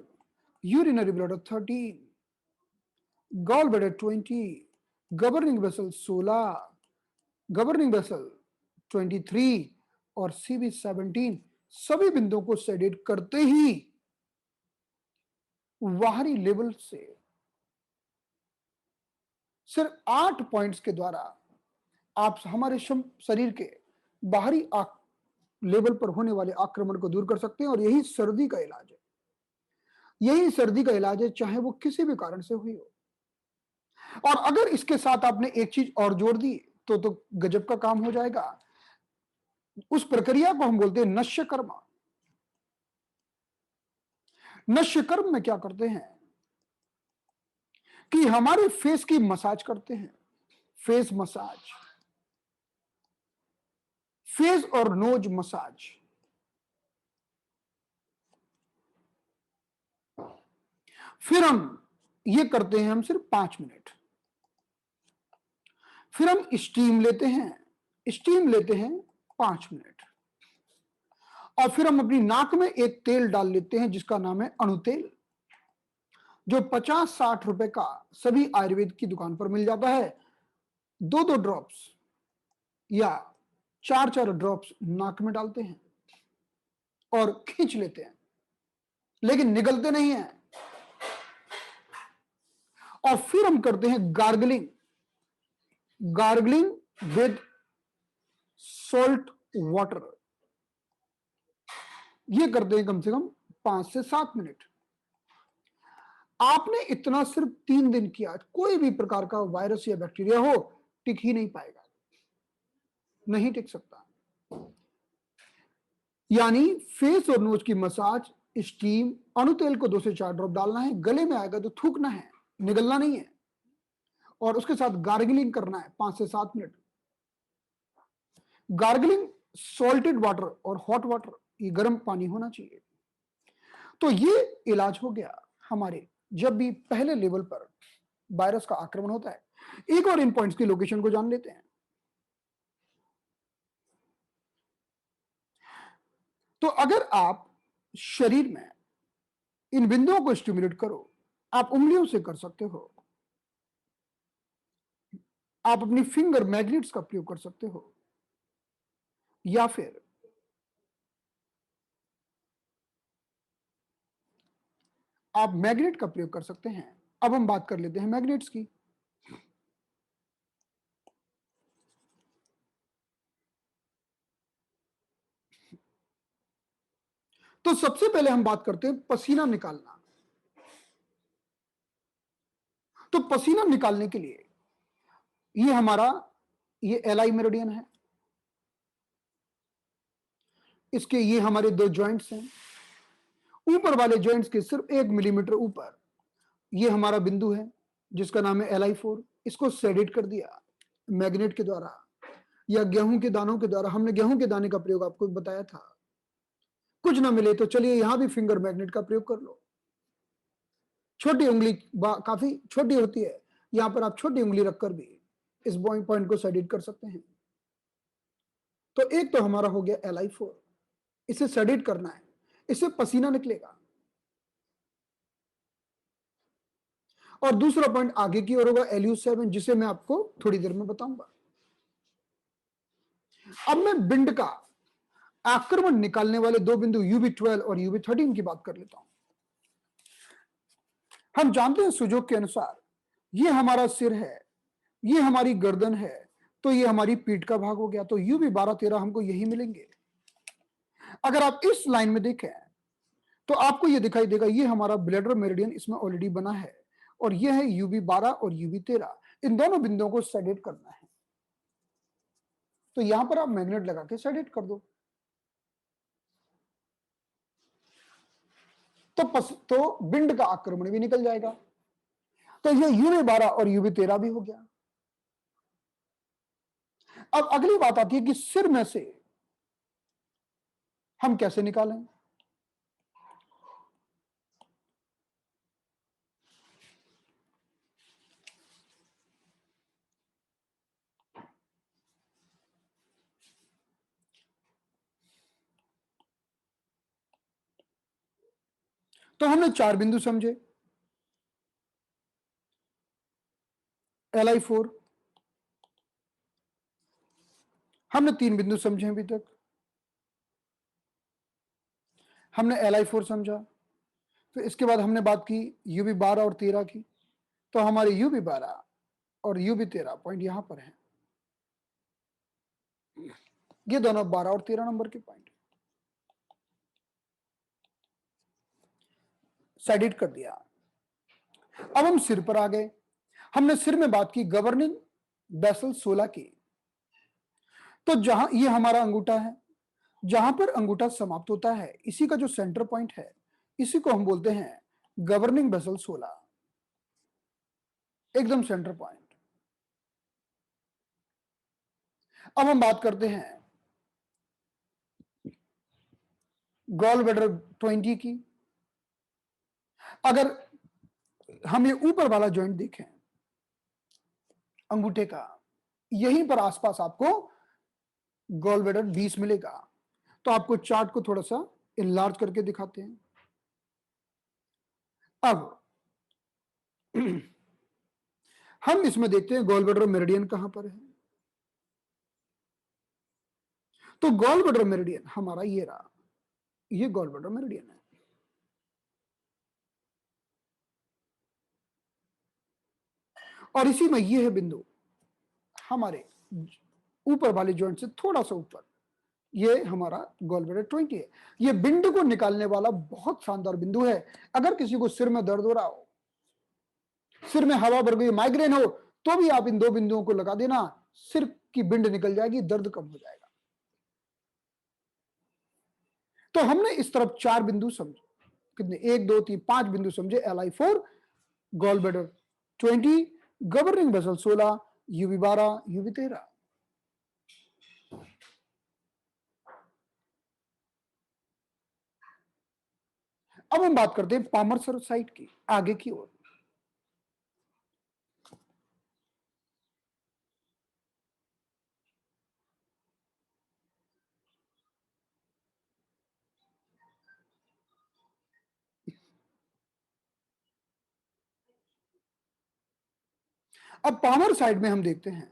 urinary bladder 13 gall bladder 20 governing vessel 16 governing vessel 23 और CV17, सभी बिंदुओं को सेडेट करते ही बाहरी लेवल से सिर्फ 8 पॉइंट्स के द्वारा आप हमारे शरीर के बाहरी लेवल पर होने वाले आक्रमण को दूर कर सकते हैं। और यही सर्दी का इलाज है, यही सर्दी का इलाज है, चाहे वो किसी भी कारण से हुई हो। और अगर इसके साथ आपने एक चीज और जोड़ दी तो गजब का काम हो जाएगा। उस प्रक्रिया को हम बोलते हैं नश्य कर्म। नश्य कर्म में क्या करते हैं कि हमारे फेस की मसाज करते हैं, फेस मसाज, फेस और नोज मसाज। फिर हम ये करते हैं हम सिर्फ 5 मिनट। फिर हम स्टीम लेते हैं, स्टीम लेते हैं 5 मिनट। और फिर हम अपनी नाक में एक तेल डाल लेते हैं जिसका नाम है अणुतेल, जो 50-60 रुपए का सभी आयुर्वेद की दुकान पर मिल जाता है। 2-2 ड्रॉप्स या 4-4 ड्रॉप्स नाक में डालते हैं और खींच लेते हैं, लेकिन निगलते नहीं हैं। और फिर हम करते हैं gargling, gargling with salt water. ये करते हैं कम से कम 5 से 7 मिनट। आपने इतना सिर्फ 3 दिन किया, कोई भी प्रकार का वायरस या बैक्टीरिया हो टिक ही नहीं पाएगा, नहीं टिक सकता। यानी फेस और नोज की मसाज, स्टीम, अणुतेल को 2 से 4 ड्रॉप डालना है, गले में आएगा तो थूकना है, निगलना नहीं है। और उसके साथ गार्गलिंग करना है 5 से 7 मिनट। गार्गलिंग सॉल्टेड वाटर और हॉट वाटर, ये गर्म पानी होना चाहिए। तो ये इलाज हो गया हमारे जब भी पहले लेवल पर वायरस का आक्रमण होता है। एक और इन पॉइंट्स की लोकेशन को जान लेते हैं। तो अगर आप शरीर में इन बिंदुओं को स्टिमुलेट करो, आप उंगलियों से कर सकते हो, आप अपनी फिंगर मैग्नेट्स का प्रयोग कर सकते हो, या फिर आप मैग्नेट का प्रयोग कर सकते हैं। अब हम बात कर लेते हैं मैग्नेट्स की। तो सबसे पहले हम बात करते हैं पसीना निकालना। तो पसीना निकालने के लिए ये हमारा ये एलाई मेरिडियन है, इसके ये हमारे 2 जॉइंट्स हैं। ऊपर वाले जॉइंट्स के सिर्फ 1 मिलीमीटर ऊपर ये हमारा बिंदु है जिसका नाम है LI4। इसको सेडेट कर दिया मैग्नेट के द्वारा या गेहूं के दानों के द्वारा। हमने गेहूं के दाने का प्रयोग आपको बताया था। कुछ ना मिले तो चलिए यहां भी फिंगर मैग्नेट का प्रयोग कर लो। छोटी उंगली काफी छोटी होती है, यहां पर आप छोटी उंगली रखकर भी इस पॉइंट को सेडेट कर सकते हैं। तो एक तो हमारा हो गया LI4, इसे सेडेट करना है, इससे पसीना निकलेगा। और दूसरा पॉइंट आगे की ओर होगा LU7, जिसे मैं आपको थोड़ी देर में बताऊंगा। अब मैं बिंड का आक्रमण निकालने वाले 2 बिंदु UB12 और UB13 की बात कर लेता हूं। हम जानते हैं सुजोग के अनुसार ये हमारा सिर है, ये हमारी गर्दन है, तो ये हमारी पीठ का भाग हो गया। तो UB12-13 हमको यही मिलेंगे। अगर आप इस लाइन में देखें तो आपको ये दिखाई देगा, ये हमारा ब्लैडर मेरिडियन इसमें ऑलरेडी बना है, और ये है UB12 और UB13। इन दोनों बिंदुओं को सेडेट करना है, तो यहां पर आप मैग्नेट लगा के सेडेट कर दो। तो बिंड का आक्रमण भी निकल जाएगा। तो ये UB12 और UB13 भी हो गया। अब अगली बात आती है कि सिर में से हम कैसे निकालें। तो हमने 4 बिंदु समझे, LI4। हमने 3 बिंदु समझे अभी तक। हमने LI4 समझा, फिर इसके बाद हमने बात की UB12 और 13 की। तो हमारे UB12 और UB13 पॉइंट यहां पर हैं। ये दोनों 12 और 13 नंबर के पॉइंट सेडेट कर दिया। अब हम सिर पर आ गए। हमने सिर में बात की गवर्निंग बेसल 16 की। तो जहां ये हमारा अंगूठा है, जहां पर अंगूठा समाप्त होता है, इसी का जो सेंटर पॉइंट है, इसी को हम बोलते हैं गवर्निंग बेसल 16, एकदम सेंटर पॉइंट। अब हम बात करते हैं गॉल ब्लैडर 20 की। अगर हम ये ऊपर वाला जॉइंट देखें अंगूठे का, यहीं पर आसपास आपको गॉल ब्लैडर 20 मिलेगा। तो आपको चार्ट को थोड़ा सा इनलार्ज करके दिखाते हैं। अब हम इसमें देखते हैं गॉल ब्लैडर मेरिडियन कहां पर है। तो गॉल ब्लैडर मेरिडियन हमारा ये रहा, ये गॉल ब्लैडर मेरिडियन है। और इसी में ये है बिंदु हमारे ऊपर वाले जॉइंट से थोड़ा सा ऊपर, ये हमारा गॉल ब्लैडर 20 है। ये बिंदु को निकालने वाला बहुत शानदार बिंदु है। अगर किसी को सिर में दर्द हो रहा हो, सिर में हवा भर गई, माइग्रेन हो, तो भी आप इन दो बिंदुओं को लगा देना, सिर की बिंड निकल जाएगी, दर्द कम हो जाएगा। तो हमने इस तरफ 4 बिंदु समझे, कितने, 1 2 3 5 बिंदु समझे। LI4, gall bladder 20, governing vessel 16, UV 12, UV 13। अब हम बात करते हैं पामर साइट की, आगे की ओर। अब पामर साइड में हम देखते हैं,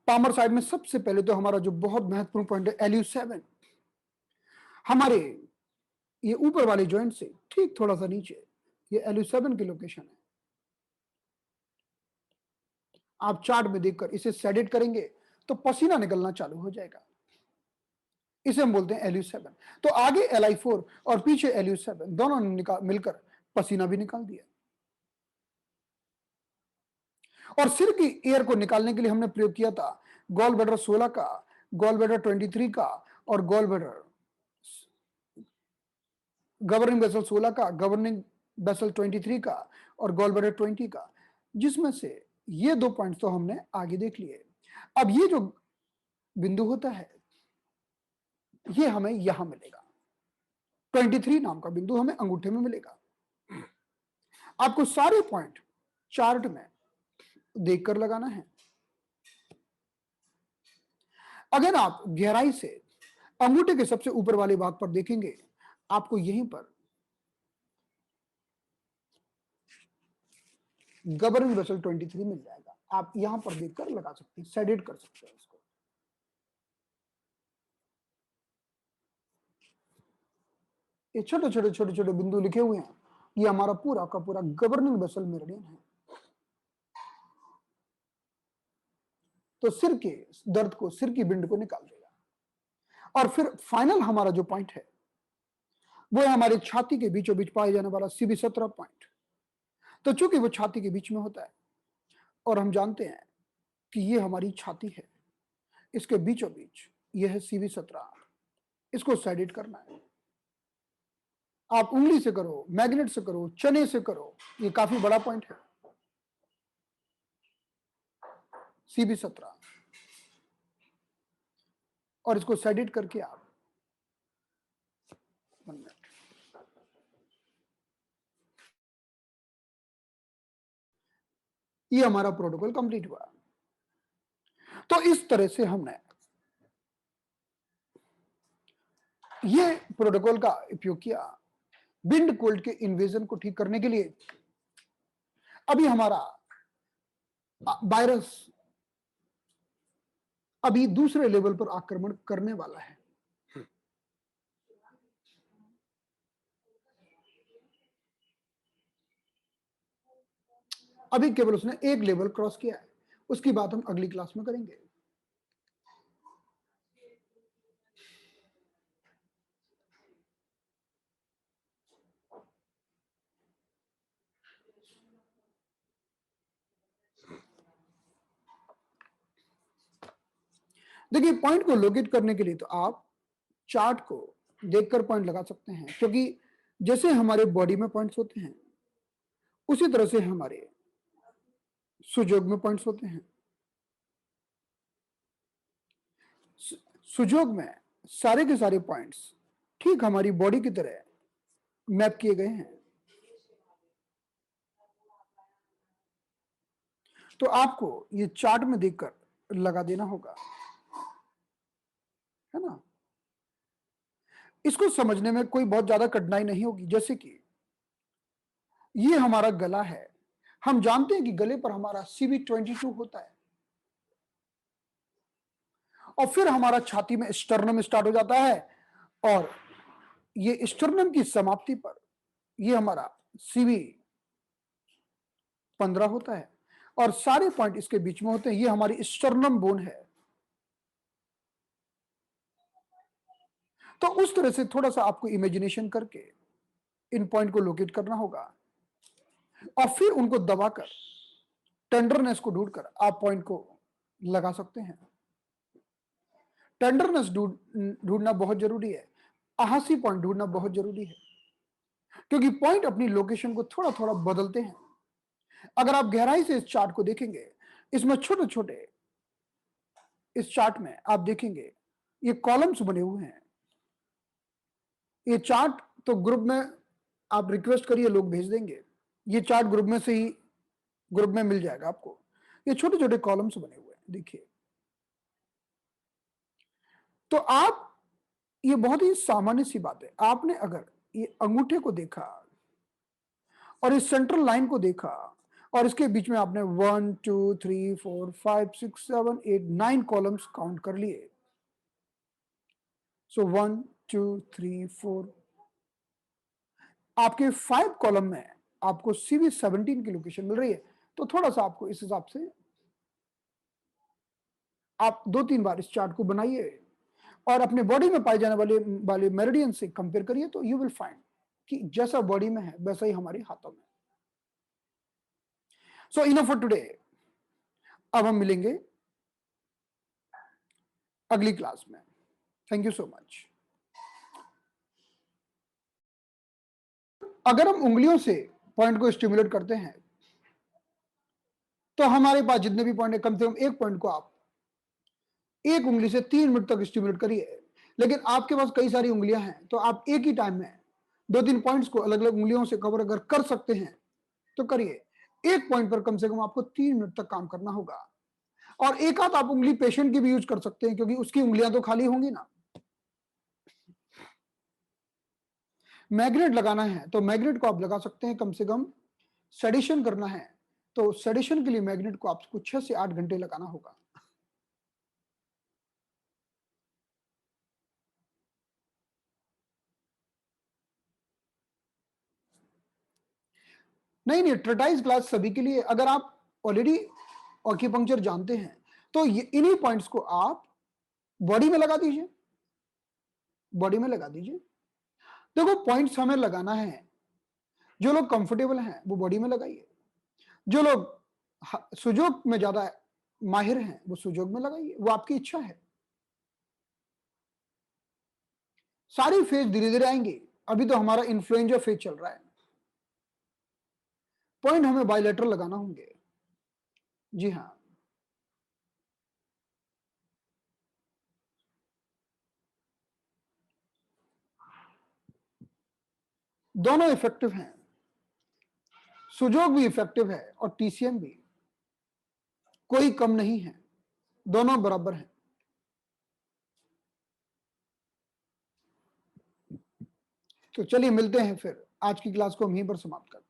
पामर साइड में सबसे पहले तो हमारा जो बहुत महत्वपूर्ण पॉइंट है LU7, हमारे ये ऊपर वाले जॉइंट से ठीक थोड़ा सा नीचे ये LU7 की लोकेशन है। आप चार्ट में देखकर इसे सेडेट करेंगे तो पसीना निकलना चालू हो जाएगा, इसे हम बोलते हैं LU7। तो आगे LI4 और पीछे LU7 दोनों ने मिलकर पसीना भी निकाल दिया। और सिर की एयर को निकालने के लिए हमने प्रयोग किया था गॉल ब्लैडर 16 का, गॉल ब्लैडर 23 का, और गॉल ब्लैडर गवर्निंग बेसल 16 का, गवर्निंग बेसल 23 का, और गॉल ब्लैडर 20 का, जिसमें से ये 2 पॉइंट्स तो हमने आगे देख लिए। अब ये जो बिंदु होता है ये हमें यहां मिलेगा, 23 नाम का बिंदु हमें अंगूठे में मिलेगा। आपको सारे पॉइंट चार्ट में देखकर लगाना है। अगर आप गहराई से अंगूठे के सबसे ऊपर वाले भाग पर देखेंगे, आपको यहीं पर गवर्निंग वेसल 23 मिल जाएगा। आप यहां पर देखकर लगा सकते हैं, सेडेट कर सकते हैं इसको। ये छोटे छोटे छोटे छोटे बिंदु लिखे हुए हैं, ये हमारा पूरा का पूरा गवर्निंग वेसल मेरिडियन है। तो सिर के दर्द को, सिर की बिंड को निकाल देगा। और फिर फाइनल हमारा जो पॉइंट है वो है हमारी छाती के बीचों बीच पाए जाने वाला CB17 पॉइंट। तो चूंकि वो छाती के बीच में होता है और हम जानते हैं कि ये हमारी छाती है, इसके बीचों बीच ये है CB17, इसको सेडेट करना है। आप उंगली से करो, मैग्नेट से करो, चने से करो, ये काफी बड़ा पॉइंट है CB17। और इसको सेडेट करके आप ये हमारा प्रोटोकॉल कंप्लीट हुआ। तो इस तरह से हमने ये प्रोटोकॉल का उपयोग किया विंड कोल्ड के इन्वेजन को ठीक करने के लिए। अभी हमारा वायरस अभी दूसरे लेवल पर आक्रमण करने वाला है। अभी केवल उसने एक लेवल क्रॉस किया है, उसकी बात हम अगली क्लास में करेंगे। देखिए, पॉइंट को लोकेट करने के लिए तो आप चार्ट को देखकर पॉइंट लगा सकते हैं, क्योंकि जैसे हमारे बॉडी में पॉइंट्स होते हैं उसी तरह से हमारे सुजोग में पॉइंट्स होते हैं। सुजोग में सारे के सारे पॉइंट्स ठीक हमारी बॉडी की तरह मैप किए गए हैं। तो आपको ये चार्ट में देखकर लगा देना होगा, है ना। इसको समझने में कोई बहुत ज्यादा कठिनाई नहीं होगी। जैसे कि ये हमारा गला है, हम जानते हैं कि गले पर हमारा CV22 होता है, और फिर हमारा छाती में स्टर्नम स्टार्ट हो जाता है, और ये स्टर्नम की समाप्ति पर ये हमारा CV15 होता है, और सारे पॉइंट इसके बीच में होते हैं। ये हमारी स्टर्नम बोन है। तो उस तरह से थोड़ा सा आपको इमेजिनेशन करके इन पॉइंट को लोकेट करना होगा, और फिर उनको दबाकर टेंडरनेस को ढूंढकर आप पॉइंट को लगा सकते हैं। टेंडरनेस ढूंढना बहुत जरूरी है, आहासी पॉइंट ढूंढना बहुत जरूरी है, क्योंकि पॉइंट अपनी लोकेशन को थोड़ा थोड़ा बदलते हैं। अगर आप गहराई से इस चार्ट को देखेंगे, इसमें छोटे छोटे इस चार्ट में आप देखेंगे ये कॉलम्स बने हुए हैं। ये चार्ट तो ग्रुप में आप रिक्वेस्ट करिए, लोग भेज देंगे। ये चार्ट ग्रुप में से ही ग्रुप में मिल जाएगा आपको। ये छोटे छोटे कॉलम्स बने हुए हैं, देखिए। तो आप, ये बहुत ही सामान्य सी बात है, आपने अगर ये अंगूठे को देखा और इस सेंट्रल लाइन को देखा, और इसके बीच में आपने 1 2 3 4 5 6 7 8 9 कॉलम्स काउंट कर लिए। सो 1 2 3 4, आपके 5 कॉलम में आपको CV17 की लोकेशन मिल रही है। तो थोड़ा सा आपको इस हिसाब से आप 2-3 बार इस चार्ट को बनाइए और अपने बॉडी में पाए जाने वाले मेरिडियन से कंपेयर करिए, तो यू विल फाइंड कि जैसा बॉडी में है वैसा ही हमारे हाथों में। सो इनफ फॉर टुडे। अब हम मिलेंगे अगली क्लास में। Thank you so much. अगर हम उंगलियों से पॉइंट को स्टिमुलेट करते हैं, तो हमारे पास जितने भी पॉइंट है, कम से कम एक पॉइंट को आप एक उंगली से 3 मिनट तक स्टिमुलेट करिए। लेकिन आपके पास कई सारी उंगलियां हैं, तो आप एक ही टाइम में 2-3 पॉइंट्स को अलग अलग उंगलियों से कवर अगर कर सकते हैं तो करिए। एक पॉइंट पर कम से कम आपको 3 मिनट तक काम करना होगा। और एक आध आप उंगली पेशेंट की भी यूज कर सकते हैं, क्योंकि उसकी उंगलियां तो खाली होंगी ना। मैग्नेट लगाना है तो मैग्नेट को आप लगा सकते हैं, कम से कम सेडिशन करना है तो सेडिशन के लिए मैग्नेट को आपको 6 से 8 घंटे लगाना होगा। नहीं नहीं, ट्रेटाइज क्लास सभी के लिए। अगर आप ऑलरेडी ऑक्यूपंक्चर जानते हैं, तो इन्हीं पॉइंट्स को आप बॉडी में लगा दीजिए, बॉडी में लगा दीजिए। देखो, पॉइंट्स हमें लगाना है, जो लोग कंफर्टेबल हैं वो बॉडी में लगाइए, जो लोग सुजोग में ज्यादा माहिर हैं वो सुजोग में लगाइए, वो आपकी इच्छा है। सारी फेज धीरे धीरे आएंगी। अभी तो हमारा इन्फ्लुएंजा फेज चल रहा है। पॉइंट हमें बायलेटरल लगाना होंगे। जी हाँ, दोनों इफेक्टिव हैं। सुजोग भी इफेक्टिव है और TCM भी, कोई कम नहीं है, दोनों बराबर हैं। तो चलिए मिलते हैं फिर। आज की क्लास को हम यहीं पर समाप्त करते हैं।